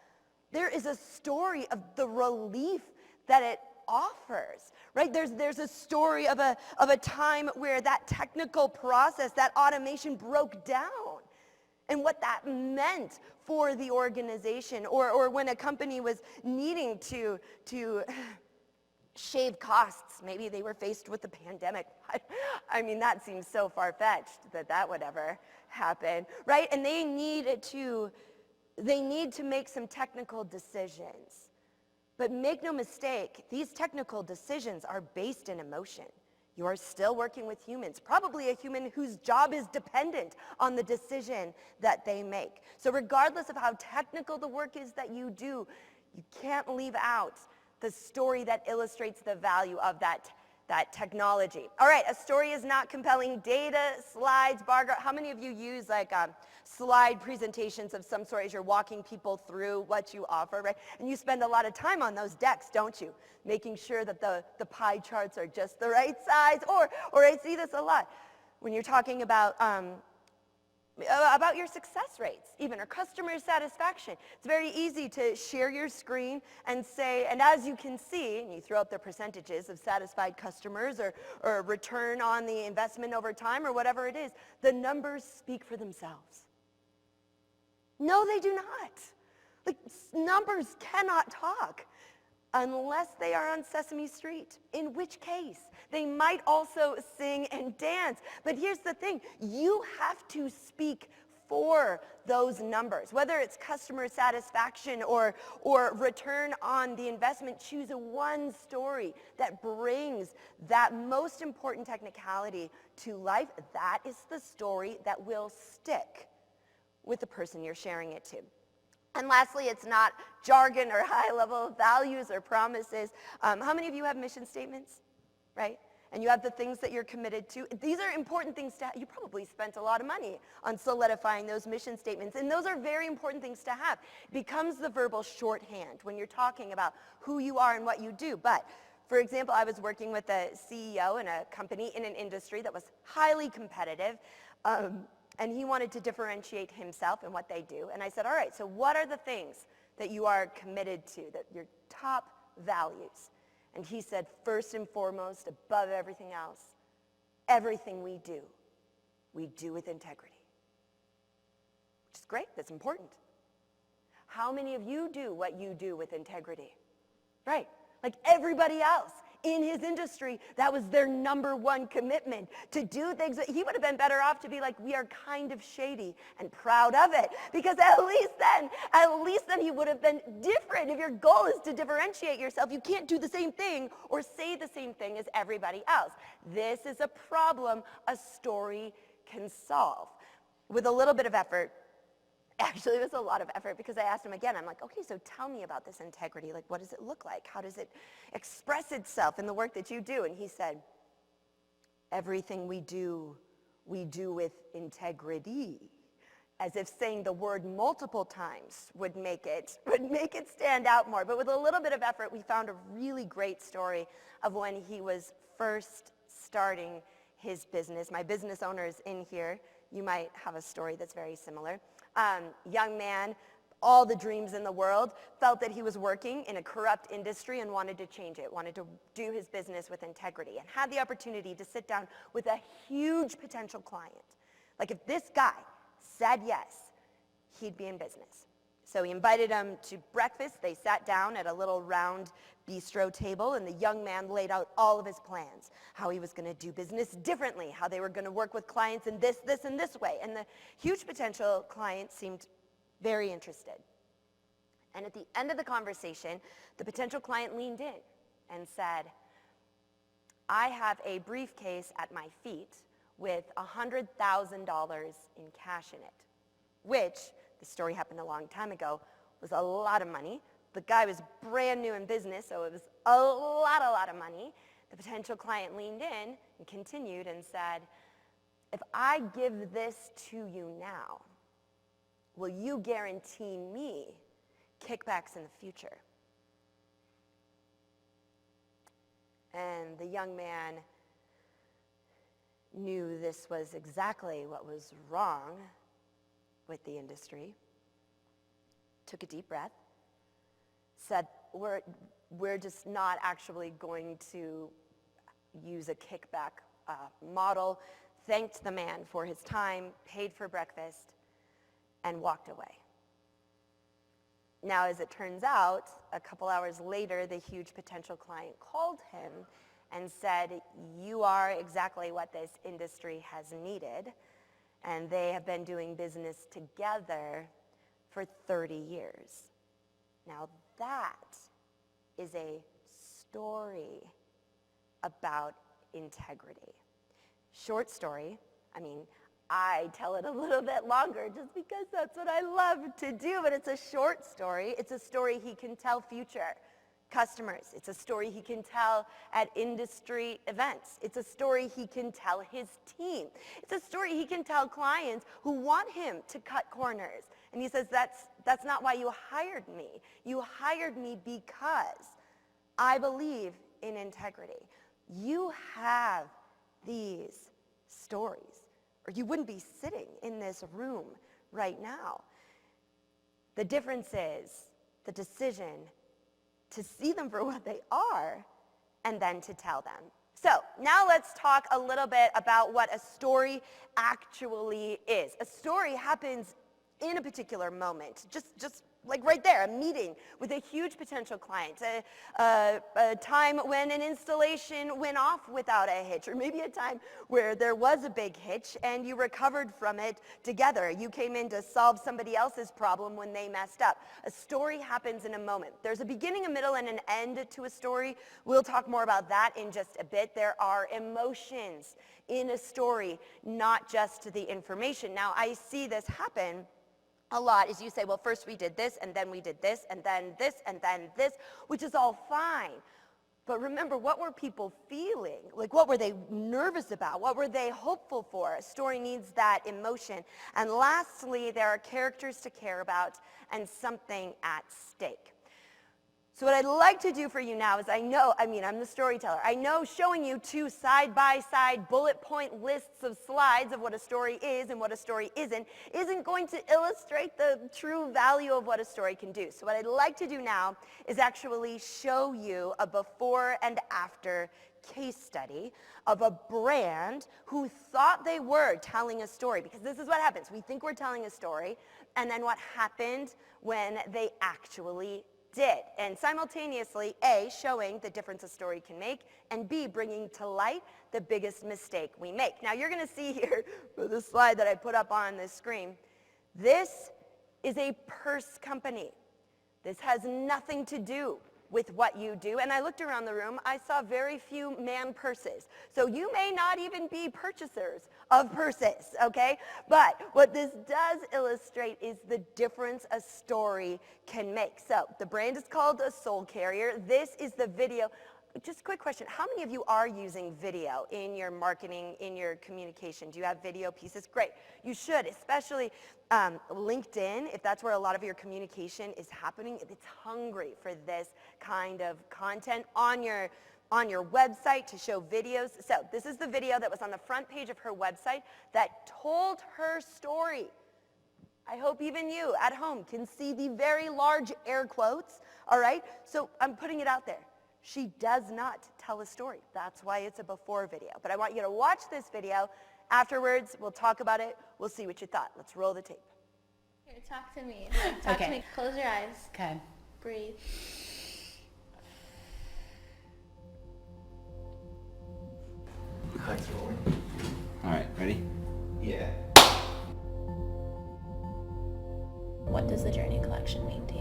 there is a story of the relief that it offers, right? There's a story of a time where that technical process, that automation broke down. And what that meant for the organization, or when a company was needing to shave costs. Maybe they were faced with the pandemic. I mean, that seems so far-fetched that would ever happen, right? And they need to make some technical decisions. But make no mistake, these technical decisions are based in emotion. You are still working with humans, probably a human whose job is dependent on the decision that they make. So regardless of how technical the work is that you do, you can't leave out the story that illustrates the value of that technology. All right, a story is not compelling data, slides, bar graph. How many of you use slide presentations of some sort as you're walking people through what you offer, right? And you spend a lot of time on those decks, don't you? Making sure that the pie charts are just the right size. Or I see this a lot when you're talking about your success rates, even, or customer satisfaction. It's very easy to share your screen and say, and as you can see, and you throw up the percentages of satisfied customers or return on the investment over time or whatever it is, the numbers speak for themselves. No, they do not. Like, numbers cannot talk unless they are on Sesame Street, in which case they might also sing and dance. But here's the thing, you have to speak for those numbers. Whether it's customer satisfaction or return on the investment, choose one story that brings that most important technicality to life. That is the story that will stick with the person you're sharing it to. And lastly, it's not jargon or high-level values or promises. How many of you have mission statements, right? And you have the things that you're committed to. These are important things to have. You probably spent a lot of money on solidifying those mission statements, and those are very important things to have. It becomes the verbal shorthand when you're talking about who you are and what you do. But for example, I was working with a CEO in a company in an industry that was highly competitive. And he wanted to differentiate himself and what they do. And I said, all right, so what are the things that you are committed to, that your top values? And he said, first and foremost, above everything else, everything we do with integrity. Which is great, that's important. How many of you do what you do with integrity? Right, like everybody else. In his industry, that was their number one commitment, to do things. He would have been better off to be like, we are kind of shady and proud of it, because at least then he would have been different. If your goal is to differentiate yourself, you can't do the same thing or say the same thing as everybody else. This is a problem a story can solve. With a little bit of effort. Actually, it was a lot of effort, because I asked him again, I'm like, okay, so tell me about this integrity. Like, what does it look like? How does it express itself in the work that you do? And he said, everything we do with integrity. As if saying the word multiple times would make it stand out more. But with a little bit of effort, we found a really great story of when he was first starting his business. My business owner is in here. You might have a story that's very similar. Young man, all the dreams in the world, felt that he was working in a corrupt industry and wanted to change it, wanted to do his business with integrity, and had the opportunity to sit down with a huge potential client. Like, if this guy said yes, he'd be in business. So he invited him to breakfast. They sat down at a little round bistro table, and the young man laid out all of his plans, how he was going to do business differently, how they were going to work with clients in this, and this way. And the huge potential client seemed very interested. And at the end of the conversation, the potential client leaned in and said, I have a briefcase at my feet with $100,000 in cash in it, which, the story happened a long time ago, was a lot of money. The guy was brand new in business, so it was a lot of money. The potential client leaned in and continued and said, if I give this to you now, will you guarantee me kickbacks in the future? And the young man knew this was exactly what was wrong with the industry, took a deep breath, said, we're just not actually going to use a kickback model, thanked the man for his time, paid for breakfast, and walked away. Now, as it turns out, a couple hours later, the huge potential client called him and said, you are exactly what this industry has needed, and they have been doing business together for 30 years. Now, that is a story about integrity. Short story. I mean, I tell it a little bit longer just because that's what I love to do, but it's a short story. It's a story he can tell future customers. It's a story he can tell at industry events. It's a story he can tell his team. It's a story he can tell clients who want him to cut corners. And he says, that's not why you hired me. You hired me because I believe in integrity. You have these stories, or you wouldn't be sitting in this room right now. The difference is the decision to see them for what they are and then to tell them. So now let's talk a little bit about what a story actually is. A story happens in a particular moment, just like right there, a meeting with a huge potential client, a time when an installation went off without a hitch, or maybe a time where there was a big hitch and you recovered from it together. You came in to solve somebody else's problem when they messed up. A story happens in a moment. There's a beginning, a middle, and an end to a story. We'll talk more about that in just a bit. There are emotions in a story, not just the information. Now, I see this happen a lot is you say, well, first we did this, and then we did this, and then this, and then this, which is all fine. But remember, what were people feeling? Like, what were they nervous about? What were they hopeful for? A story needs that emotion. And lastly, there are characters to care about and something at stake. So what I'd like to do for you now is I'm the storyteller. I know showing you two side-by-side bullet point lists of slides of what a story is and what a story isn't going to illustrate the true value of what a story can do. So what I'd like to do now is actually show you a before and after case study of a brand who thought they were telling a story, because this is what happens. We think we're telling a story, and then what happened when they actually did, and simultaneously, A, showing the difference a story can make, and B, bringing to light the biggest mistake we make. Now, you're going to see here, the slide that I put up on this screen, this is a purse company. This has nothing to do with what you do, and I looked around the room, I saw very few man purses. So you may not even be purchasers of purses, okay? But what this does illustrate is the difference a story can make. So the brand is called a Soul Carrier. This is the video. Just a quick question. How many of you are using video in your marketing, in your communication? Do you have video pieces? Great. You should, especially LinkedIn, if that's where a lot of your communication is happening. It's hungry for this kind of content on your website to show videos. So this is the video that was on the front page of her website that told her story. I hope even you at home can see the very large air quotes, all right? So I'm putting it out there. She does not tell a story. That's why it's a before video. But I want you to watch this video. Afterwards, we'll talk about it. We'll see what you thought. Let's roll the tape. Here, talk to me. Talk to me. Close your eyes. Okay. Breathe. Thanks, rolling. All right, ready? Yeah. What does the Journey collection mean to you?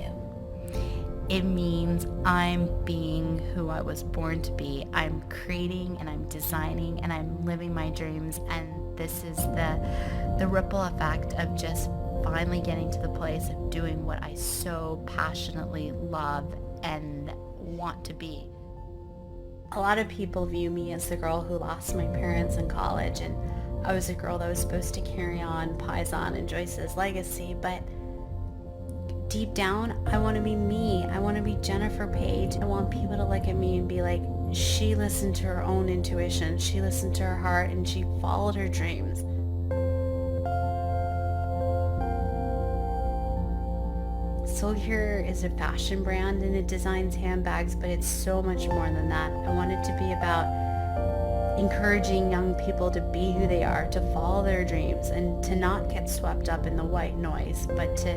It means I'm being who I was born to be. I'm creating and I'm designing and I'm living my dreams, and this is the ripple effect of just finally getting to the place of doing what I so passionately love and want to be. A lot of people view me as the girl who lost my parents in college, and I was a girl that was supposed to carry on Paisan and Joyce's legacy, but deep down, I want to be me. I want to be Jennifer Page. I want people to look at me and be like, she listened to her own intuition, she listened to her heart, and she followed her dreams. Soul Carrier is a fashion brand and it designs handbags, but it's so much more than that. I want it to be about encouraging young people to be who they are, to follow their dreams, and to not get swept up in the white noise, but to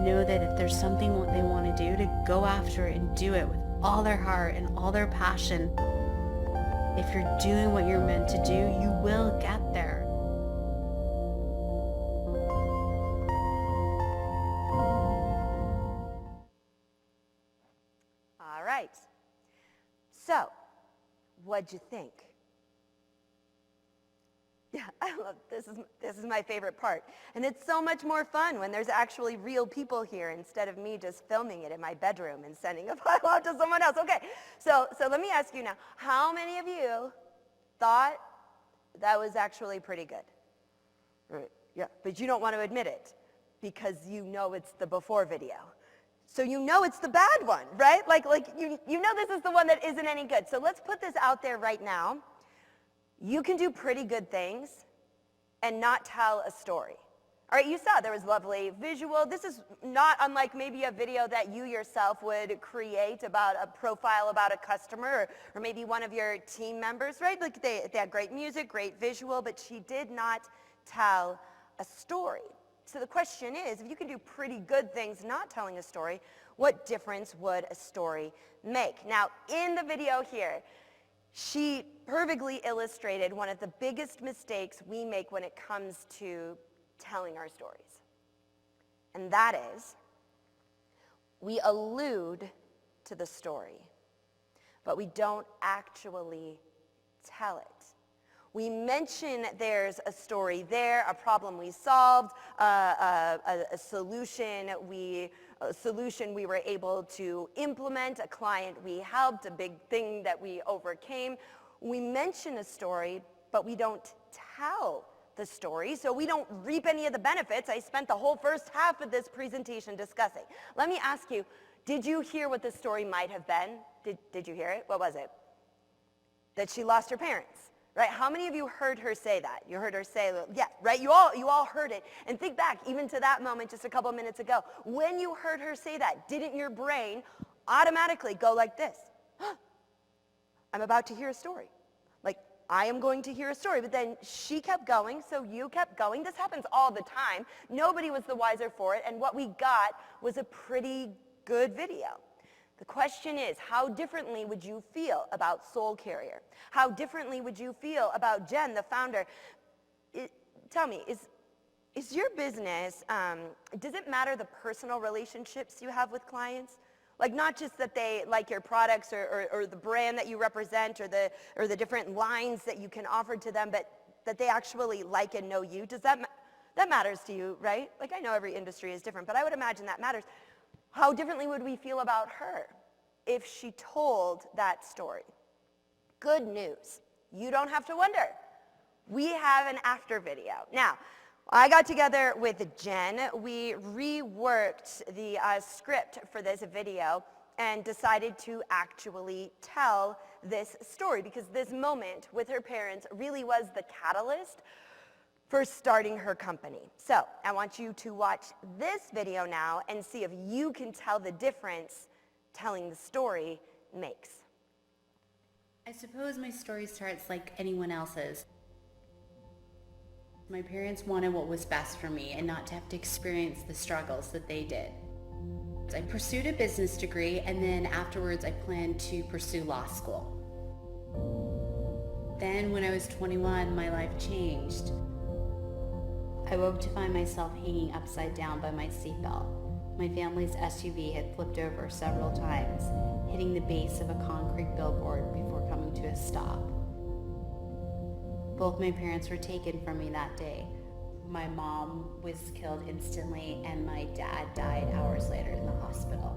know that if there's something what they want to do, to go after it and do it with all their heart and all their passion. If you're doing what you're meant to do, you will get there. All right. So, what'd you think? Yeah, I love this is my favorite part. And it's so much more fun when there's actually real people here instead of me just filming it in my bedroom and sending a file out to someone else. Okay, so let me ask you now, how many of you thought that was actually pretty good? Right, yeah, but you don't want to admit it because you know it's the before video. So you know it's the bad one, right? Like you know this is the one that isn't any good. So let's put this out there right now. You can do pretty good things and not tell a story. All right, you saw there was lovely visual. This is not unlike maybe a video that you yourself would create about a profile about a customer or maybe one of your team members, right? Like they had great music, great visual, but she did not tell a story. So the question is, if you can do pretty good things not telling a story, what difference would a story make? Now, in the video here, she perfectly illustrated one of the biggest mistakes we make when it comes to telling our stories. And that is, we allude to the story, but we don't actually tell it. We mention there's a story there, a problem we solved, a solution we were able to implement, a client we helped, a big thing that we overcame. We mention a story, but we don't tell the story, so we don't reap any of the benefits I spent the whole first half of this presentation discussing. Let me ask you, did you hear what the story might have been? Did you hear it? What was it? That she lost her parents. Right? How many of you heard her say that? You heard her say, yeah, right? You all heard it. And think back even to that moment just a couple minutes ago. When you heard her say that, didn't your brain automatically go like this? I'm about to hear a story. Like, I am going to hear a story. But then she kept going, so you kept going. This happens all the time. Nobody was the wiser for it. And what we got was a pretty good video. The question is, how differently would you feel about Soul Carrier? How differently would you feel about Jen, the founder? Tell me, is your business, does it matter the personal relationships you have with clients? Like, not just that they like your products or the brand that you represent or the different lines that you can offer to them, but that they actually like and know you. Does that matters to you, right? Like, I know every industry is different, but I would imagine that matters. How differently would we feel about her if she told that story? Good news. You don't have to wonder. We have an after video. Now, I got together with Jen. We reworked the script for this video and decided to actually tell this story because this moment with her parents really was the catalyst for starting her company. So I want you to watch this video now and see if you can tell the difference telling the story makes. I suppose my story starts like anyone else's. My parents wanted what was best for me and not to have to experience the struggles that they did. I pursued a business degree, and then afterwards I planned to pursue law school. Then when I was 21, my life changed. I woke to find myself hanging upside down by my seatbelt. My family's SUV had flipped over several times, hitting the base of a concrete billboard before coming to a stop. Both my parents were taken from me that day. My mom was killed instantly, and my dad died hours later in the hospital.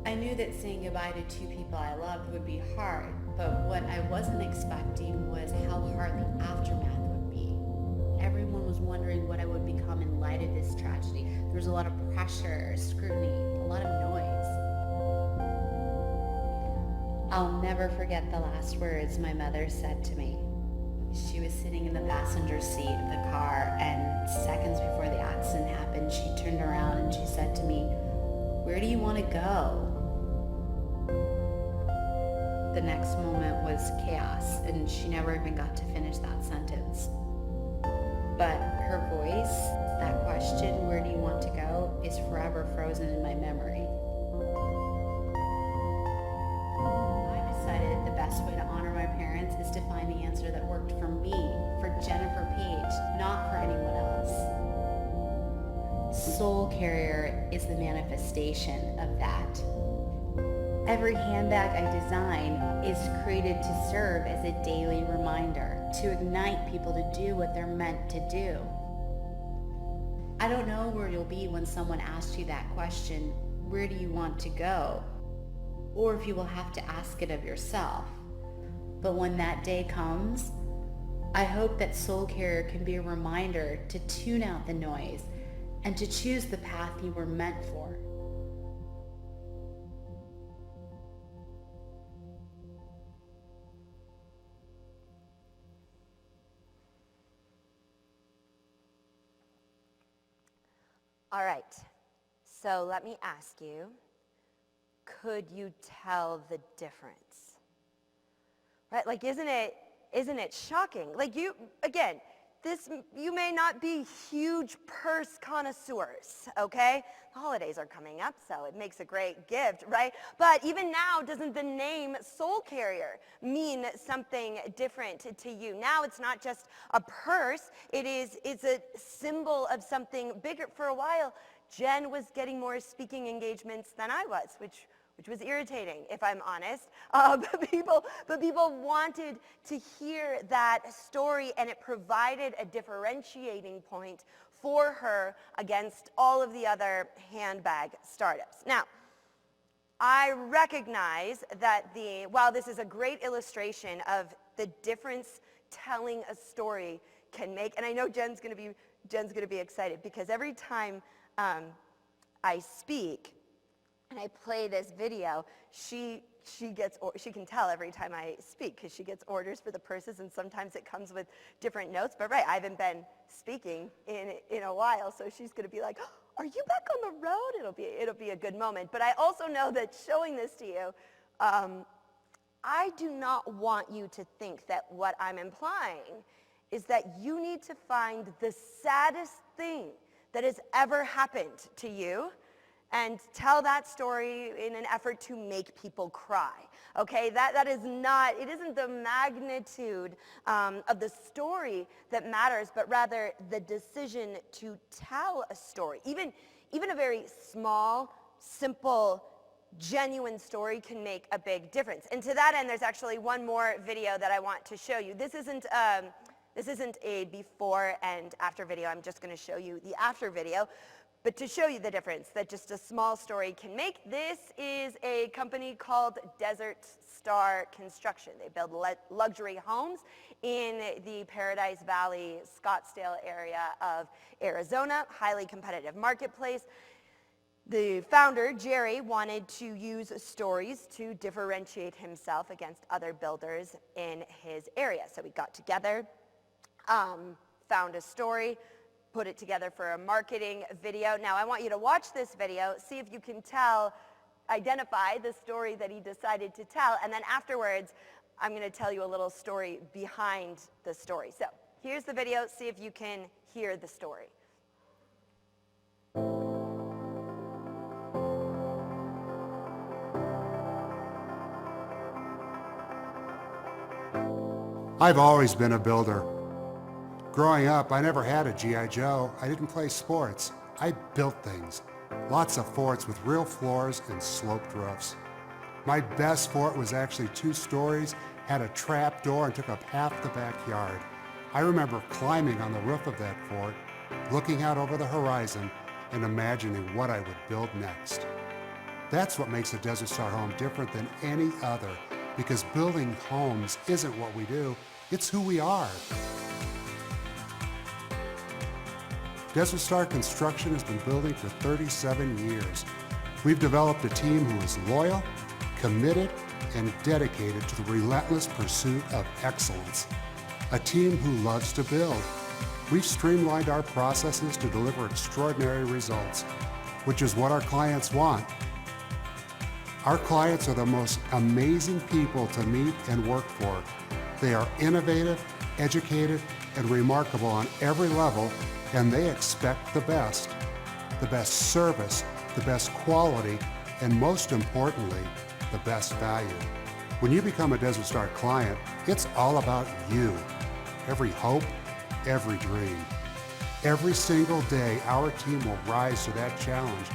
I knew that saying goodbye to two people I loved would be hard, but what I wasn't expecting was how hard the aftermath would be. Everyone was wondering what I would become in light of this tragedy. There was a lot of pressure, scrutiny, a lot of noise. I'll never forget the last words my mother said to me. She was sitting in the passenger seat of the car, and seconds before the accident happened, she turned around and she said to me, "Where do you want to go?" The next moment was chaos, and she never even got to finish that sentence. But her voice, that question, "Where do you want to go?" is forever frozen in my memory. I decided the best way to honor my parents is to find the answer that worked for me, for Jennifer Page, not for anyone else. Soul Carrier is the manifestation of that. Every handbag I design is created to serve as a daily reminder, to ignite people to do what they're meant to do. I don't know where you'll be when someone asks you that question, "Where do you want to go?" Or if you will have to ask it of yourself. But when that day comes, I hope that Soul Carrier can be a reminder to tune out the noise and to choose the path you were meant for. All right, so let me ask you, could you tell the difference? Right, like isn't it shocking? Like again, You may not be huge purse connoisseurs, okay? The holidays are coming up, so it makes a great gift, right? But even now, doesn't the name Soul Carrier mean something different to you? Now it's not just a purse, it's a symbol of something bigger. For a while, Jen was getting more speaking engagements than I was, which was irritating, if I'm honest. But people wanted to hear that story, and it provided a differentiating point for her against all of the other handbag startups. Now, I recognize that while this is a great illustration of the difference telling a story can make, and I know Jen's gonna be excited, because every time I speak, and I play this video, she can tell every time I speak, because she gets orders for the purses, and sometimes it comes with different notes. But right, I haven't been speaking in a while, so she's going to be like, "Are you back on the road?" It'll be a good moment. But I also know that showing this to you, I do not want you to think that what I'm implying is that you need to find the saddest thing that has ever happened to you and tell that story in an effort to make people cry, okay? That is not, it isn't the magnitude of the story that matters, but rather the decision to tell a story. Even a very small, simple, genuine story can make a big difference. And to that end, there's actually one more video that I want to show you. This isn't a before and after video. I'm just going to show you the after video. But to show you the difference that just a small story can make, this is a company called Desert Star Construction. They build luxury homes in the Paradise Valley, Scottsdale area of Arizona, highly competitive marketplace. The founder, Jerry, wanted to use stories to differentiate himself against other builders in his area. So we got together, found a story, put it together for a marketing video. Now I want you to watch this video, see if you can identify the story that he decided to tell, and then afterwards I'm going to tell you a little story behind the story. So here's the video, see if you can hear the story. I've always been a builder. Growing up, I never had a G.I. Joe. I didn't play sports. I built things. Lots of forts with real floors and sloped roofs. My best fort was actually 2 stories, had a trap door, and took up half the backyard. I remember climbing on the roof of that fort, looking out over the horizon, and imagining what I would build next. That's what makes a Desert Star home different than any other, because building homes isn't what we do, it's who we are. Desert Star Construction has been building for 37 years. We've developed a team who is loyal, committed, and dedicated to the relentless pursuit of excellence. A team who loves to build. We've streamlined our processes to deliver extraordinary results, which is what our clients want. Our clients are the most amazing people to meet and work for. They are innovative, educated, and remarkable on every level, and they expect the best service, the best quality, and most importantly, the best value. When you become a Desert Star client, it's all about you. Every hope, every dream. Every single day, our team will rise to that challenge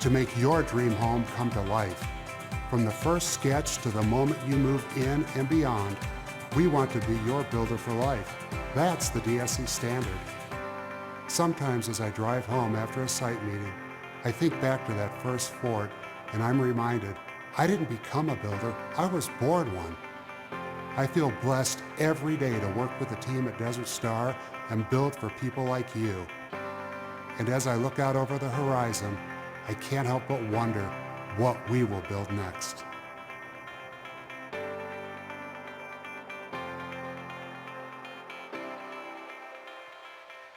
to make your dream home come to life. From the first sketch to the moment you move in and beyond, we want to be your builder for life. That's the DSC standard. Sometimes as I drive home after a site meeting, I think back to that first fort and I'm reminded, I didn't become a builder, I was born one. I feel blessed every day to work with the team at Desert Star and build for people like you. And as I look out over the horizon, I can't help but wonder what we will build next.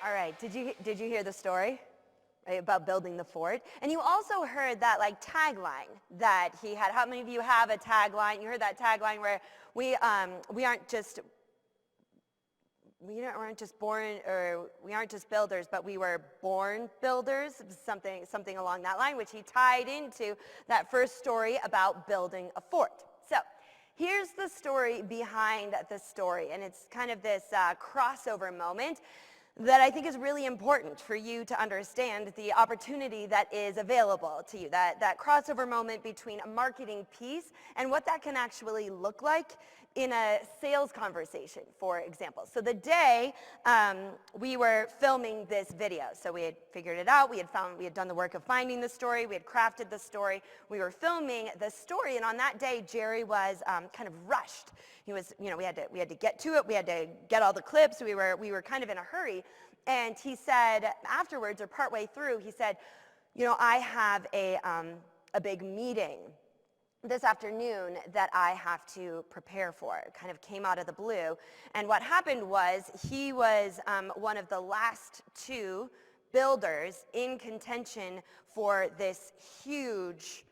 All right, did you hear the story about building the fort? And you also heard that tagline that he had. How many of you have a tagline? You heard that tagline where we aren't just we weren't just born, or we aren't just builders, but we were born builders, something along that line, which he tied into that first story about building a fort. So here's the story behind the story, and it's kind of this crossover moment that I think is really important for you to understand the opportunity that is available to you, that crossover moment between a marketing piece and what that can actually look like in a sales conversation, for example. So the day we were filming this video, so we had figured it out, we had done the work of finding the story, we had crafted the story, we were filming the story, and on that day, Jerry was kind of rushed. He was, we had to get to it, we had to get all the clips, we were kind of in a hurry, and he said afterwards, or partway through, he said, I have a big meeting this afternoon that I have to prepare for. It kind of came out of the blue. And what happened was he was one of the last two builders in contention for this huge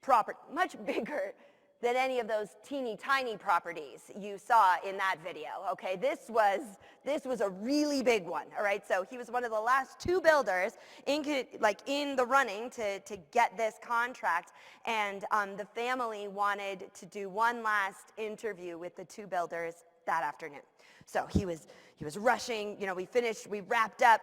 property, much bigger than any of those teeny tiny properties you saw in that video, okay? This was a really big one, all right? So he was one of the last two builders in the running to get this contract, and the family wanted to do one last interview with the two builders that afternoon. So he was rushing, we wrapped up,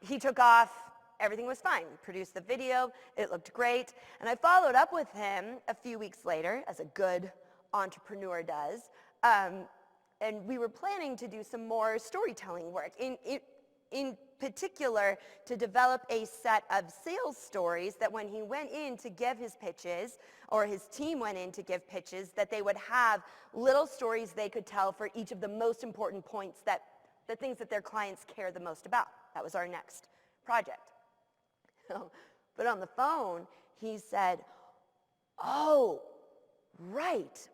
he took off. Everything was fine. We produced the video. It looked great. And I followed up with him a few weeks later, as a good entrepreneur does. And we were planning to do some more storytelling work. In particular, to develop a set of sales stories that when he went in to give his pitches, or his team went in to give pitches, that they would have little stories they could tell for each of the most important points, the things that their clients care the most about. That was our next project. But on the phone, he said, "Oh, right.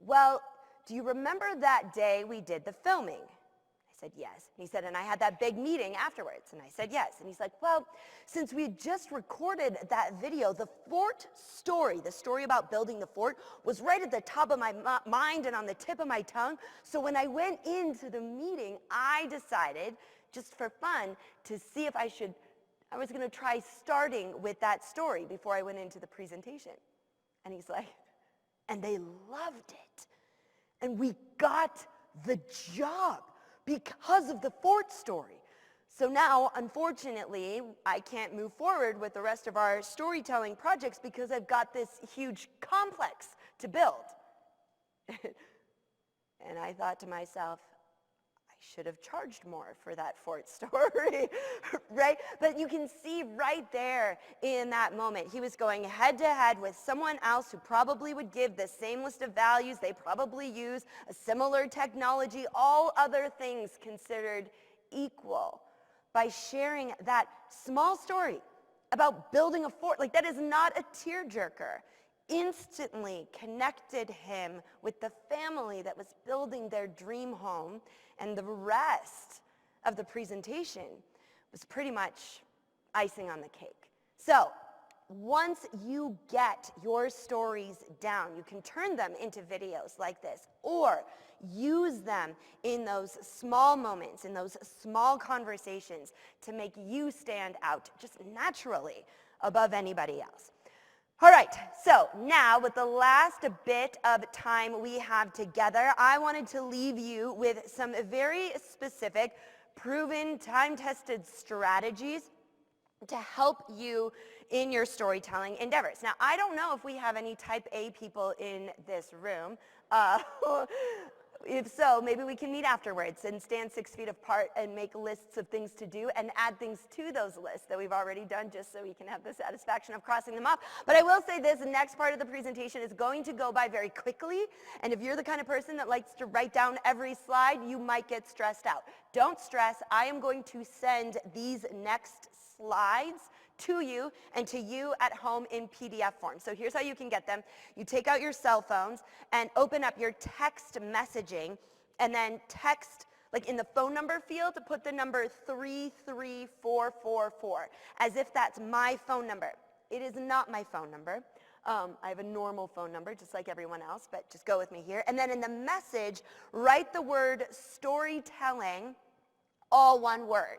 Well, do you remember that day we did the filming?" I said, "Yes." And he said, "And I had that big meeting afterwards." And I said, "Yes." And he's like, "Well, since we had just recorded that video, the fort story, the story about building the fort, was right at the top of my mind and on the tip of my tongue. So when I went into the meeting, I decided, just for fun, to see if I was going to try starting with that story before I went into the presentation." And he's like, "And they loved it. And we got the job because of the fort story. So now, unfortunately, I can't move forward with the rest of our storytelling projects because I've got this huge complex to build." And I thought to myself, should have charged more for that fort story, right? But you can see right there in that moment, he was going head to head with someone else who probably would give the same list of values. They probably use a similar technology, all other things considered equal. By sharing that small story about building a fort, that is not a tearjerker, instantly connected him with the family that was building their dream home, and the rest of the presentation was pretty much icing on the cake. So once you get your stories down, you can turn them into videos like this, or use them in those small moments, in those small conversations, to make you stand out just naturally above anybody else. All right, so now with the last bit of time we have together, I wanted to leave you with some very specific, proven, time-tested strategies to help you in your storytelling endeavors. Now, I don't know if we have any type A people in this room. If so, maybe we can meet afterwards and stand 6 feet apart and make lists of things to do and add things to those lists that we've already done, just so we can have the satisfaction of crossing them off. But I will say this next part of the presentation is going to go by very quickly, and if you're the kind of person that likes to write down every slide, you might get stressed out. Don't stress. I am going to send these next slides to you and to you at home in PDF form. So here's how you can get them. You take out your cell phones and open up your text messaging, and then text, in the phone number field, to put the number 33444, as if that's my phone number. It is not my phone number. I have a normal phone number, just like everyone else, but just go with me here. And then in the message, write the word storytelling, all one word,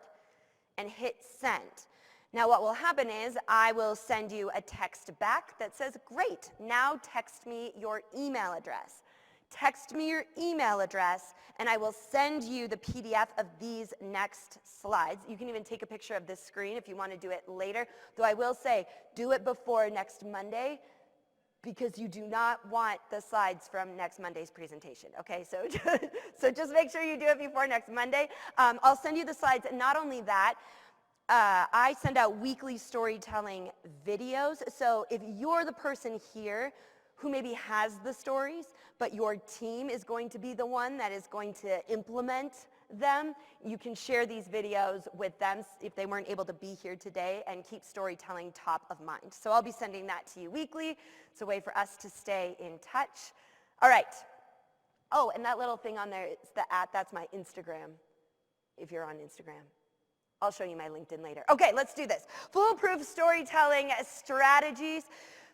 and hit send. Now what will happen is I will send you a text back that says, great, now text me your email address. Text me your email address, and I will send you the PDF of these next slides. You can even take a picture of this screen if you want to do it later, though I will say, do it before next Monday, because you do not want the slides from next Monday's presentation, okay? So, so just make sure you do it before next Monday. I'll send you the slides, and not only that, I send out weekly storytelling videos. So if you're the person here who maybe has the stories, but your team is going to be the one that is going to implement them, you can share these videos with them if they weren't able to be here today, and keep storytelling top of mind. So I'll be sending that to you weekly. It's a way for us to stay in touch. All right. Oh, and that little thing on there, it's the that's my Instagram, if you're on Instagram. I'll show you my LinkedIn later. Okay, let's do this. Foolproof storytelling strategies.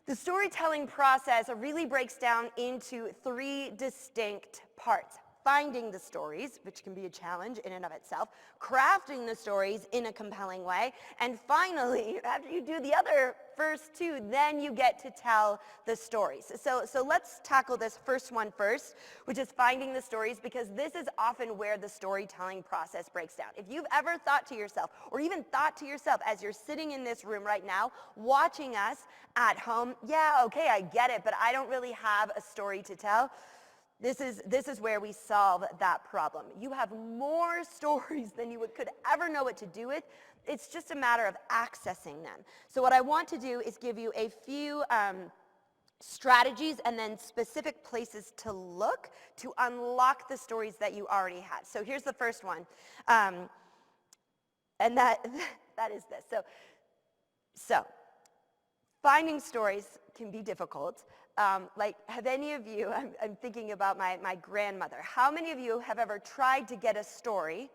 The storytelling process really breaks down into 3 distinct parts. Finding the stories, which can be a challenge in and of itself, crafting the stories in a compelling way, and finally, after you do the other first 2, then you get to tell the stories. So let's tackle this first one first, which is finding the stories, because this is often where the storytelling process breaks down. If you've ever thought to yourself, or even thought to yourself as you're sitting in this room right now, watching us at home, yeah, okay, I get it, but I don't really have a story to tell. This is where we solve that problem. You have more stories than you could ever know what to do with. It's just a matter of accessing them. So what I want to do is give you a few strategies and then specific places to look to unlock the stories that you already have. So here's the first one. And that is this. So finding stories can be difficult. Have any of you, I'm thinking about my grandmother. How many of you have ever tried to get a story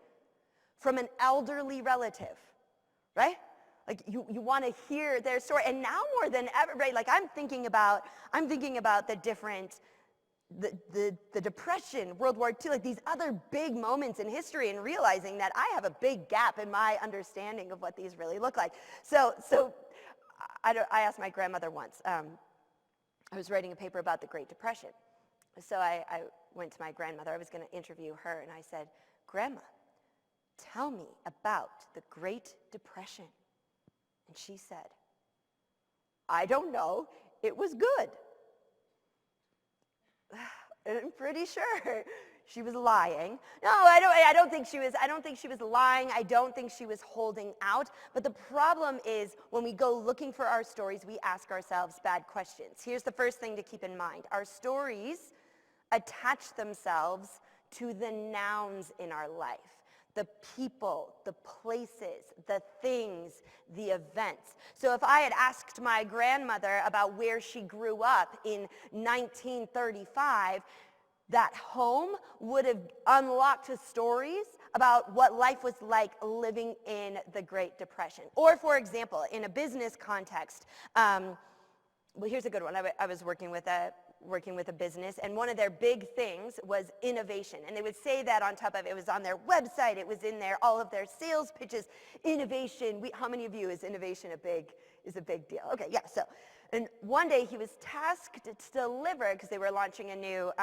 from an elderly relative, right? Like you want to hear their story, and now more than ever, right? Like I'm thinking about the different, the Depression, World War II, like these other big moments in history, and realizing that I have a big gap in my understanding of what these really look like. So I asked my grandmother once. I was writing a paper about the Great Depression. So I went to my grandmother. I was going to interview her, and I said, Grandma, tell me about the Great Depression. And she said, I don't know. It was good. I'm pretty sure she was lying. No, I don't think she was lying. I don't think she was holding out. But the problem is when we go looking for our stories, we ask ourselves bad questions. Here's the first thing to keep in mind. Our stories attach themselves to the nouns in our life. The people, the places, the things, the events. So if I had asked my grandmother about where she grew up in 1935, that home would have unlocked stories about what life was like living in the Great Depression. Or for example, in a business context, well, here's a good one. I was working with a business, and one of their big things was innovation. And they would say that on top of it was on their website, it was in there, all of their sales pitches, innovation. How many of you is innovation a big deal? Okay, yeah, so, and one day he was tasked to deliver, because they were launching a new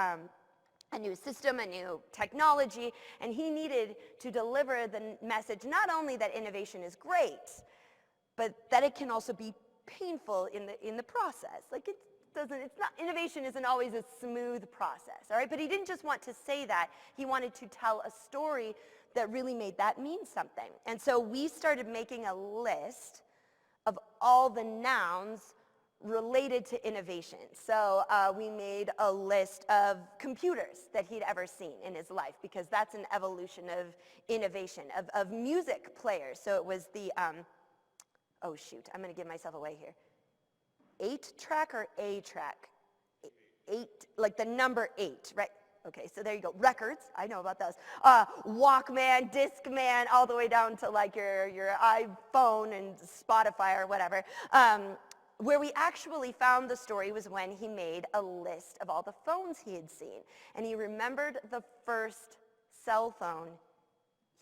system, a new technology, and he needed to deliver the message, not only that innovation is great, but that it can also be painful in the process. Like innovation isn't always a smooth process, all right? But he didn't just want to say that. He wanted to tell a story that really made that mean something. And so we started making a list of all the nouns related to innovation. So we made a list of computers that he'd ever seen in his life, because that's an evolution of innovation, of music players. So it was the, oh shoot, I'm gonna give myself away here. 8-track or A-track? 8, like the number 8, right? Okay, so there you go. Records, I know about those. Walkman, Discman, all the way down to like your iPhone and Spotify or whatever. Where we actually found the story was when he made a list of all the phones he had seen. And he remembered the first cell phone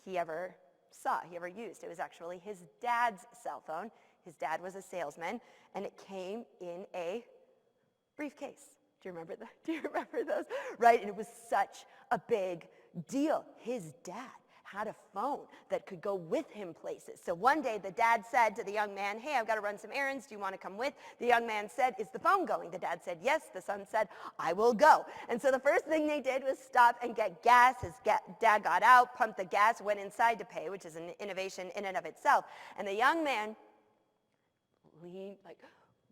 he ever saw, he ever used. It was actually his dad's cell phone. His dad was a salesman, and it came in a briefcase. Do you remember that? Do you remember those? Right, and it was such a big deal. His dad had a phone that could go with him places. So one day the dad said to the young man, hey, I've got to run some errands. Do you want to come with? The young man said, is the phone going? The dad said, yes. The son said, I will go. And so the first thing they did was stop and get gas. His dad got out, pumped the gas, went inside to pay, which is an innovation in and of itself. And the young man leaned,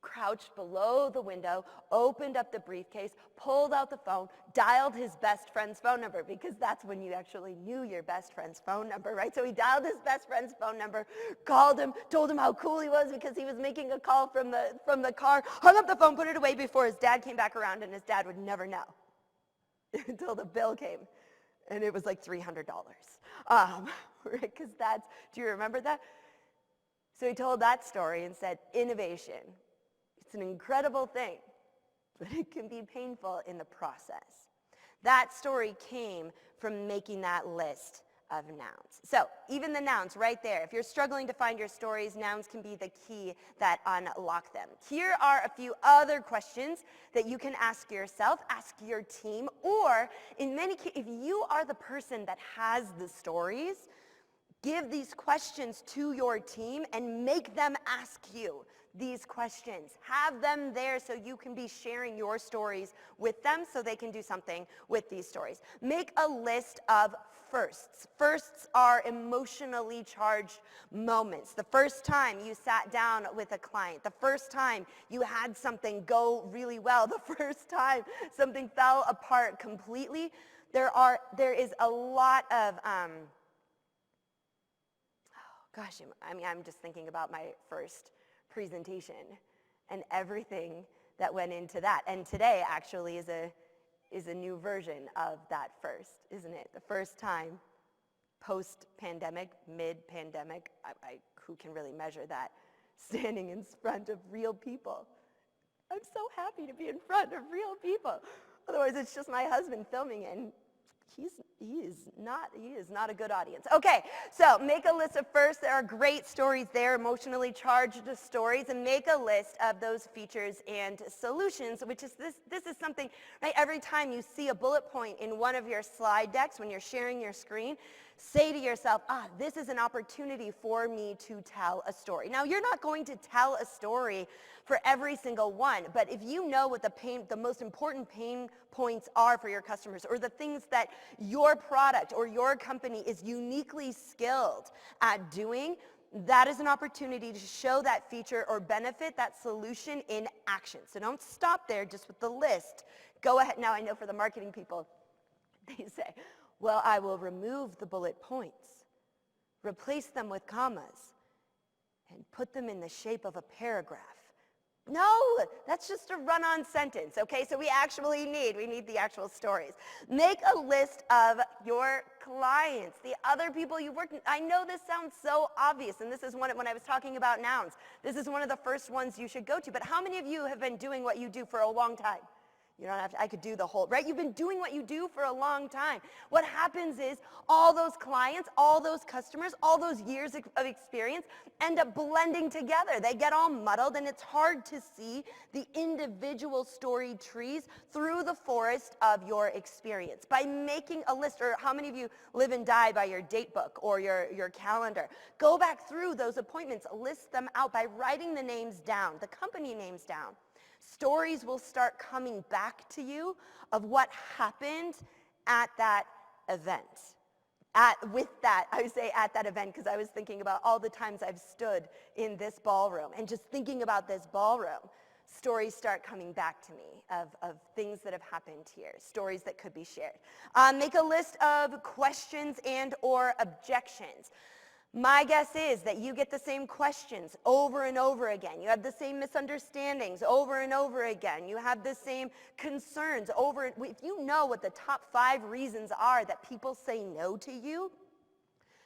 crouched below the window, opened up the briefcase, pulled out the phone, dialed his best friend's phone number, because that's when you actually knew your best friend's phone number, right? So he dialed his best friend's phone number, called him, told him how cool he was because he was making a call from the car, hung up the phone, put it away before his dad came back around, and his dad would never know until the bill came. And it was like $300. Right? Because do you remember that? So he told that story and said, innovation. It's an incredible thing, but it can be painful in the process. That story came from making that list of nouns. So even the nouns right there, if you're struggling to find your stories, nouns can be the key that unlock them. Here are a few other questions that you can ask yourself, ask your team, or in many cases, if you are the person that has the stories, give these questions to your team and make them ask you these questions. Have them there so you can be sharing your stories with them so they can do something with these stories. Make a list of firsts. Firsts are emotionally charged moments. The first time you sat down with a client, the first time you had something go really well, the first time something fell apart completely. There is a lot of I'm just thinking about my first presentation and everything that went into that. And today actually is a new version of that first, isn't it? The first time, post-pandemic, mid-pandemic, who can really measure that? Standing in front of real people. I'm so happy to be in front of real people. Otherwise, it's just my husband filming it, and he is not a good audience. Okay, so make a list of firsts. There are great stories there, emotionally charged stories, and make a list of those features and solutions, which is this is something, right? Every time you see a bullet point in one of your slide decks when you're sharing your screen, say to yourself, this is an opportunity for me to tell a story. Now, you're not going to tell a story for every single one, but if you know what the most important pain points are for your customers, or the things that your product or your company is uniquely skilled at doing, that is an opportunity to show that feature or benefit, that solution in action. So don't stop there just with the list. Go ahead. Now, I know for the marketing people, they say, well, I will remove the bullet points, replace them with commas, and put them in the shape of a paragraph. No, that's just a run-on sentence, okay? So we need the actual stories. Make a list of your clients, the other people you've worked with. I know this sounds so obvious, and this is when I was talking about nouns. This is one of the first ones you should go to, but how many of you have been doing what you do for a long time? You don't have to, I could do the whole, right? You've been doing what you do for a long time. What happens is all those clients, all those customers, all those years of experience end up blending together. They get all muddled, and it's hard to see the individual story trees through the forest of your experience. By making a list, or how many of you live and die by your date book or your calendar? Go back through those appointments, list them out by writing the names down, the company names down. Stories will start coming back to you of what happened at that event. I would say at that event, because I was thinking about all the times I've stood in this ballroom, and just thinking about this ballroom, stories start coming back to me of things that have happened here, stories that could be shared. Make a list of questions and or objections. My guess is that you get the same questions over and over again. You have the same misunderstandings over and over again. You have the same concerns over. If you know what the top 5 reasons are that people say no to you,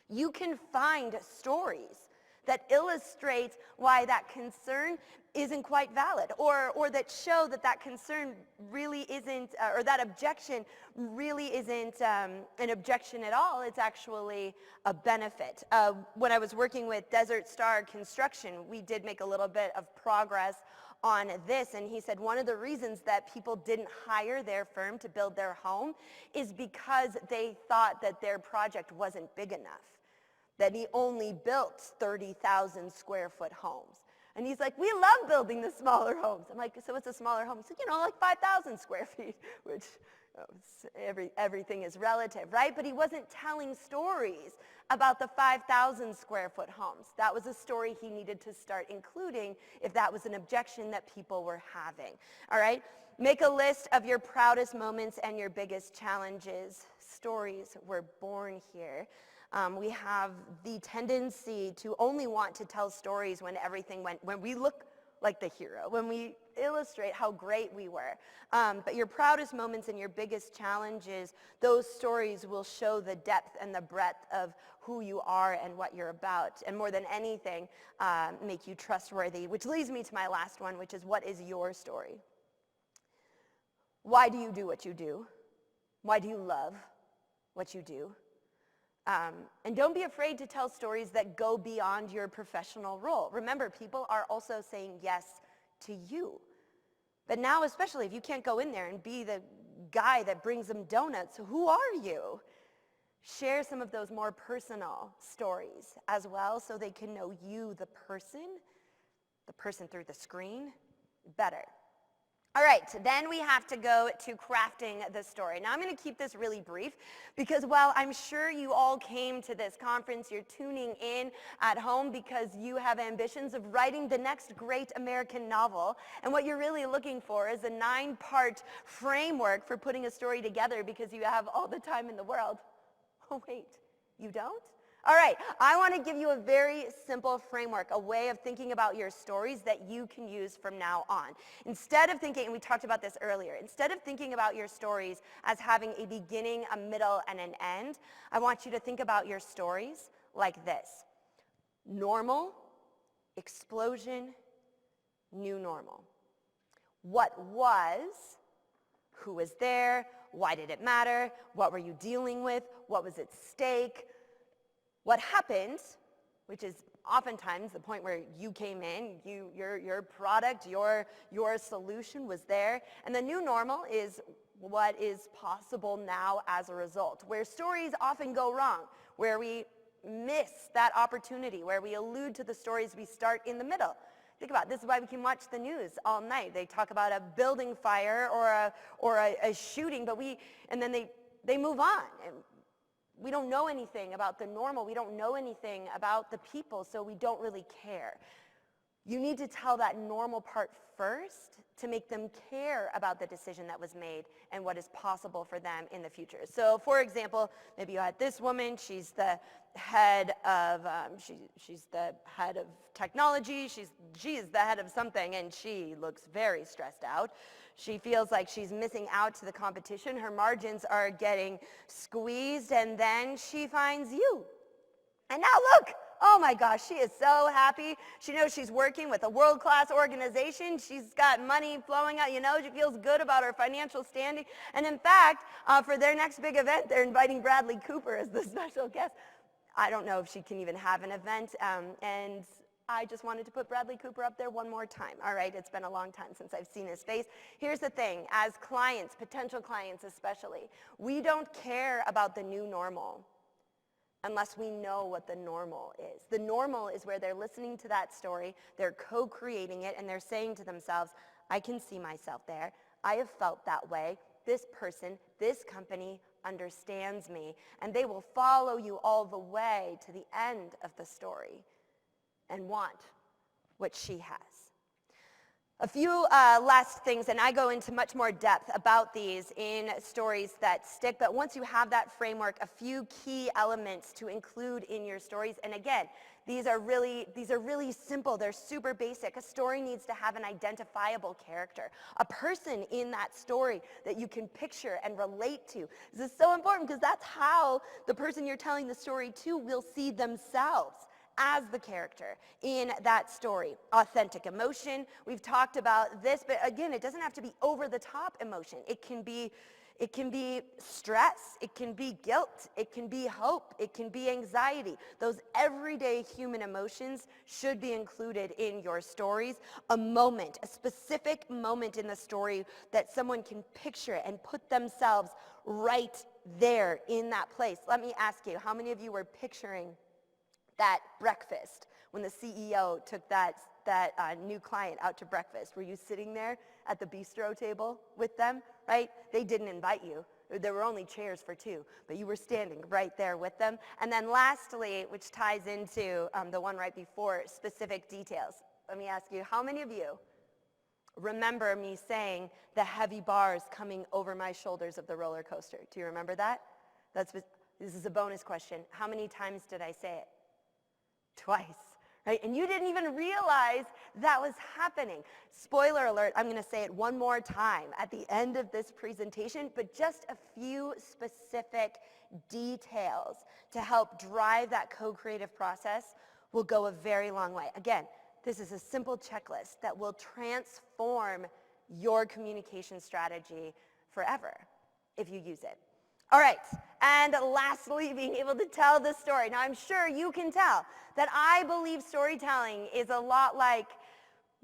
you can find stories that illustrate why that concern isn't quite valid, or that show that that concern really isn't, or that objection really isn't an objection at all. It's actually a benefit. When I was working with Desert Star Construction, we did make a little bit of progress on this, and he said one of the reasons that people didn't hire their firm to build their home is because they thought that their project wasn't big enough, that he only built 30,000 square foot homes. And he's like, we love building the smaller homes. I'm like, so what's a smaller home? He said, like 5,000 square feet, which everything is relative, right? But he wasn't telling stories about the 5,000 square foot homes. That was a story he needed to start including if that was an objection that people were having, all right? Make a list of your proudest moments and your biggest challenges. Stories were born here. We have the tendency to only want to tell stories when when we look like the hero, when we illustrate how great we were. But your proudest moments and your biggest challenges, those stories will show the depth and the breadth of who you are and what you're about. And more than anything, make you trustworthy, which leads me to my last one, which is, what is your story? Why do you do what you do? Why do you love what you do? And don't be afraid to tell stories that go beyond your professional role. Remember, people are also saying yes to you. But now, especially if you can't go in there and be the guy that brings them donuts, who are you? Share some of those more personal stories as well so they can know you, the person through the screen, better. All right, then we have to go to crafting the story. Now I'm going to keep this really brief because while I'm sure you all came to this conference, you're tuning in at home because you have ambitions of writing the next great American novel, and what you're really looking for is a 9-part framework for putting a story together because you have all the time in the world. Oh wait, you don't? All right, I want to give you a very simple framework, a way of thinking about your stories that you can use from now on. Instead of thinking, and we talked about this earlier, instead of thinking about your stories as having a beginning, a middle, and an end, I want you to think about your stories like this. Normal, explosion, new normal. What was, who was there, why did it matter, what were you dealing with, what was at stake, what happened, which is oftentimes the point where you came in, your product, your solution was there. And the new normal is what is possible now as a result, where stories often go wrong, where we miss that opportunity, where we allude to the stories we start in the middle. Think about it. This is why we can watch the news all night. They talk about a building fire or a shooting, and then they move on. And we don't know anything about the normal. We don't know anything about the people, so we don't really care. You need to tell that normal part first to make them care about the decision that was made and what is possible for them in the future. So, for example, maybe you had this woman. She's the head of she's the head of technology. She is the head of something, and she looks very stressed out. She feels like she's missing out to the competition. Her margins are getting squeezed, and then she finds you. And now look, oh my gosh, she is so happy. She knows she's working with a world-class organization. She's got money flowing out. She feels good about her financial standing. And in fact, for their next big event, they're inviting Bradley Cooper as the special guest. I don't know if she can even have an event, and I just wanted to put Bradley Cooper up there one more time. All right, it's been a long time since I've seen his face. Here's the thing, as clients, potential clients especially, we don't care about the new normal unless we know what the normal is. The normal is where they're listening to that story, they're co-creating it, and they're saying to themselves, I can see myself there. I have felt that way. This person, this company understands me, and they will follow you all the way to the end of the story and want what she has. A few last things, and I go into much more depth about these in Stories That Stick, but once you have that framework, a few key elements to include in your stories, and again, these are really simple, they're super basic. A story needs to have an identifiable character, a person in that story that you can picture and relate to. This is so important because that's how the person you're telling the story to will see themselves as the character in that story. Authentic emotion, we've talked about this, but again, it doesn't have to be over-the-top emotion. It can be stress, it can be guilt, it can be hope, it can be anxiety. Those everyday human emotions should be included in your stories. A moment, a specific moment in the story that someone can picture and put themselves right there in that place. Let me ask you, how many of you were picturing that breakfast when the CEO took that new client out to breakfast? Were you sitting there at the bistro table with them, right? They didn't invite you. There were only chairs for two, but you were standing right there with them. And then lastly, which ties into the one right before, specific details. Let me ask you, how many of you remember me saying the heavy bars coming over my shoulders of the roller coaster? Do you remember that? This is a bonus question. How many times did I say it? Twice, right? And you didn't even realize that was happening. Spoiler alert, I'm going to say it one more time at the end of this presentation, but just a few specific details to help drive that co-creative process will go a very long way. Again, this is a simple checklist that will transform your communication strategy forever if you use it. All right, and lastly, being able to tell the story. Now, I'm sure you can tell that I believe storytelling is a lot like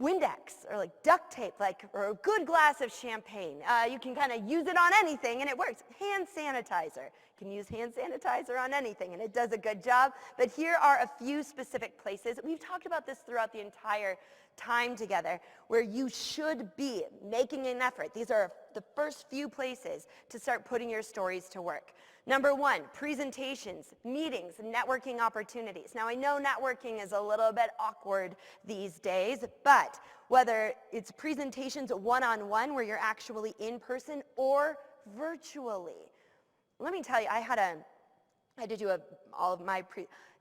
Windex or like duct tape, or a good glass of champagne. You can kind of use it on anything and it works. Hand sanitizer. You can use hand sanitizer on anything and it does a good job. But here are a few specific places. We've talked about this throughout the entire time together where you should be making an effort. These are the first few places to start putting your stories to work. Number one, presentations, meetings, networking opportunities. Now, I know networking is a little bit awkward these days, but whether it's presentations one-on-one where you're actually in person or virtually. Let me tell you, I had to do all of my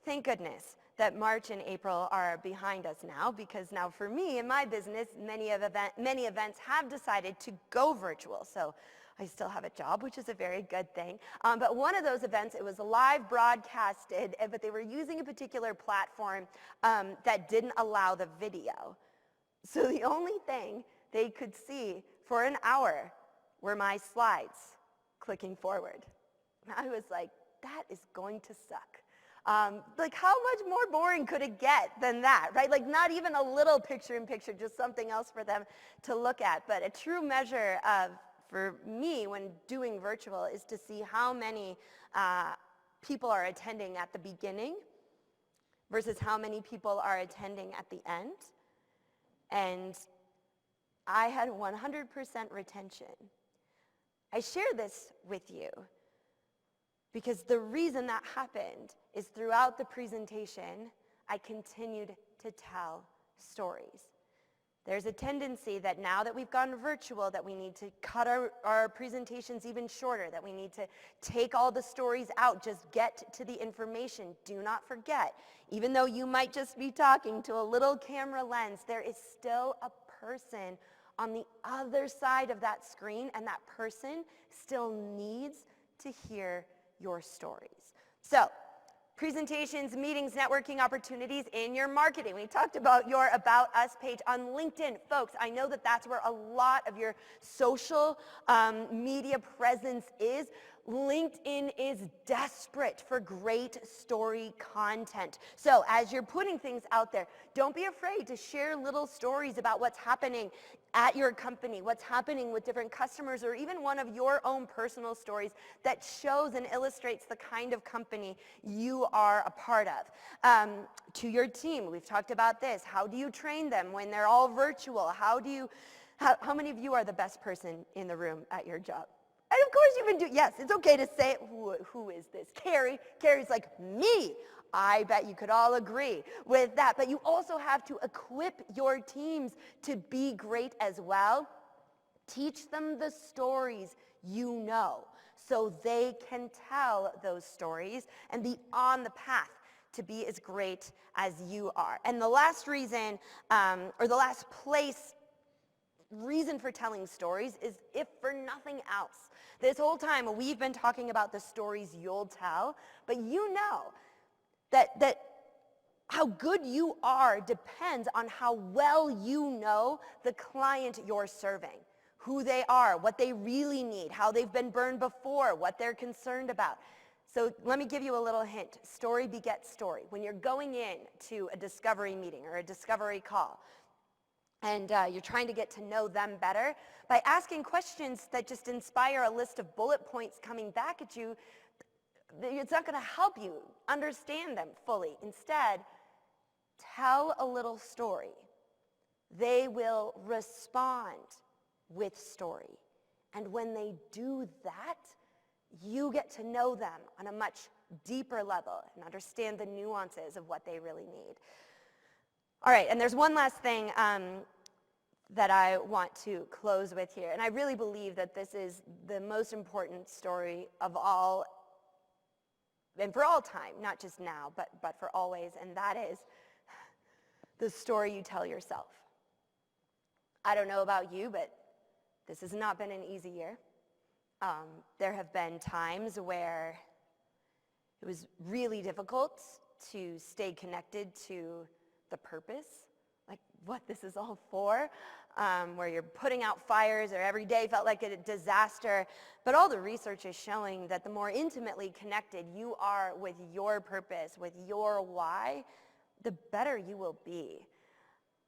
thank goodness that March and April are behind us now, because now for me in my business, many events have decided to go virtual. So I still have a job, which is a very good thing. But one of those events, it was live broadcasted, but they were using a particular platform that didn't allow the video. So the only thing they could see for an hour were my slides clicking forward. And I was like, that is going to suck. Like, how much more boring could it get than that, right? Like, not even a little picture-in-picture, just something else for them to look at. But a true measure of, for me, when doing virtual, is to see how many people are attending at the beginning versus how many people are attending at the end. And I had 100% retention. I share this with you because the reason that happened is throughout the presentation, I continued to tell stories. There's a tendency that now that we've gone virtual, that we need to cut our presentations even shorter, that we need to take all the stories out, just get to the information. Do not forget, even though you might just be talking to a little camera lens, there is still a person on the other side of that screen, and that person still needs to hear your stories. So, presentations, meetings, networking opportunities in your marketing. We talked about your About Us page on LinkedIn. Folks, I know that that's where a lot of your social media presence is. LinkedIn is desperate for great story content. So as you're putting things out there, don't be afraid to share little stories about what's happening at your company, what's happening with different customers, or even one of your own personal stories that shows and illustrates the kind of company you are a part of. To your team, we've talked about this. How do you train them when they're all virtual? How many of you are the best person in the room at your job? And of course you've been yes, it's okay to say, who is this? Carrie. Carrie's like, me. I bet you could all agree with that. But you also have to equip your teams to be great as well. Teach them the stories you know so they can tell those stories and be on the path to be as great as you are. And the last reason, or the last reason for telling stories is, if for nothing else, this whole time we've been talking about the stories you'll tell, but you know that How good you are depends on how well you know the client you're serving, who they are, what they really need, how they've been burned before, what they're concerned about. So let me give you a little hint. Story begets story. When you're going in to a discovery meeting or a discovery call, and you're trying to get to know them better, by asking questions that just inspire a list of bullet points coming back at you, it's not going to help you understand them fully. Instead, tell a little story. They will respond with story. And when they do that, you get to know them on a much deeper level and understand the nuances of what they really need. All right, and there's one last thing that I want to close with here. And I really believe that this is the most important story of all, and for all time, not just now, but for always, and that is the story you tell yourself. I don't know about you, but this has not been an easy year. There have been times where it was really difficult to stay connected to the purpose, like what this is all for, where you're putting out fires or every day felt like a disaster. But all the research is showing that the more intimately connected you are with your purpose, with your why, the better you will be.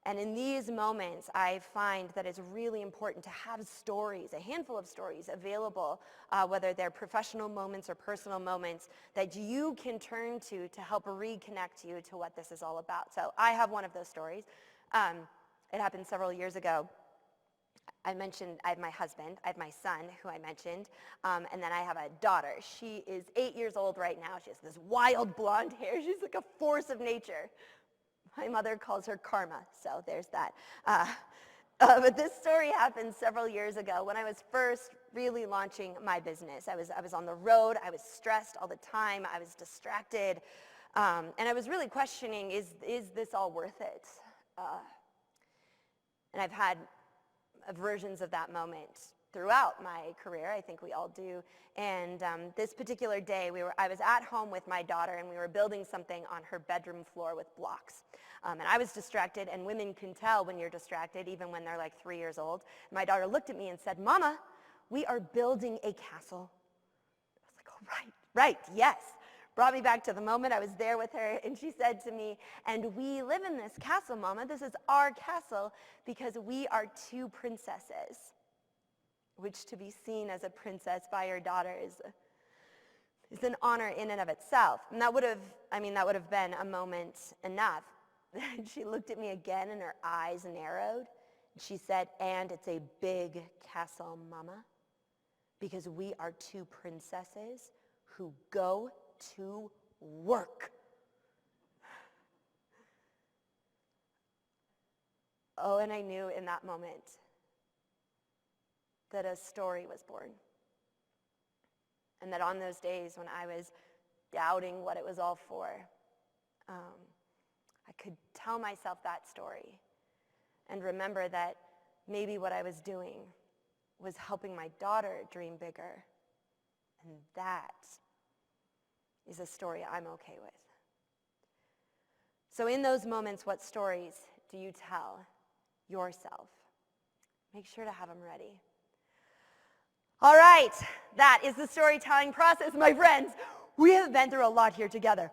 And in these moments, I find that it's really important to have stories, a handful of stories available, whether they're professional moments or personal moments, that you can turn to help reconnect you to what this is all about. So I have one of those stories. It happened several years ago. I mentioned I have my husband, I have my son, who I mentioned, and then I have a daughter. She is 8 years old right now. She has this wild blonde hair. She's like a force of nature. My mother calls her Karma, so there's that. But this story happened several years ago when I was first really launching my business. I was on the road. I was stressed all the time. I was distracted. And I was really questioning, is this all worth it? And I've had versions of that moment throughout my career. I think we all do. And this particular day, I was at home with my daughter, and we were building something on her bedroom floor with blocks. And I was distracted, and women can tell when you're distracted, even when they're like 3 years old. My daughter looked at me and said, "Mama, we are building a castle." I was like, "Oh, right, yes." Brought me back to the moment I was there with her, and she said to me, "And we live in this castle, Mama. This is our castle because we are two princesses," which to be seen as a princess by your daughter is an honor in and of itself. And that would have been a moment enough. She looked at me again, and her eyes narrowed. She said, "And it's a big castle, Mama, because we are two princesses who go to work." Oh, and I knew in that moment that a story was born. And that on those days when I was doubting what it was all for, I could tell myself that story and remember that maybe what I was doing was helping my daughter dream bigger. And that is a story I'm okay with. So in those moments, what stories do you tell yourself? Make sure to have them ready. All right, that is the storytelling process, my friends. We have been through a lot here together.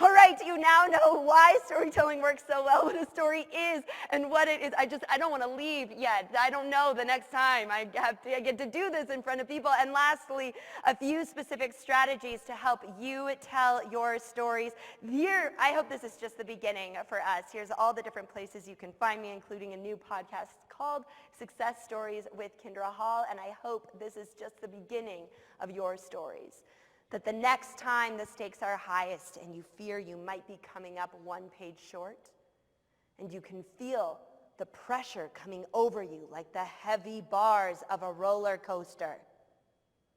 All right, you now know why storytelling works so well, what a story is and what it is. I don't want to leave yet. I don't know the next time I get to do this in front of people. And lastly, a few specific strategies to help you tell your stories. Here, I hope this is just the beginning for us. Here's all the different places you can find me, including a new podcast called Success Stories with Kindra Hall. And I hope this is just the beginning of your stories. That the next time the stakes are highest and you fear you might be coming up one page short, and you can feel the pressure coming over you like the heavy bars of a roller coaster.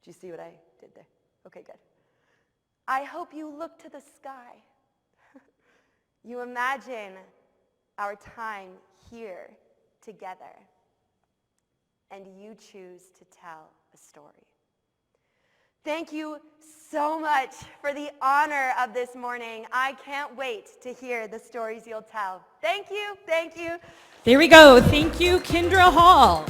Did you see what I did there? Okay, good. I hope you look to the sky. You imagine our time here together, and you choose to tell a story. Thank you so much for the honor of this morning. I can't wait to hear the stories you'll tell. Thank you, thank you. There we go. Thank you, Kindra Hall.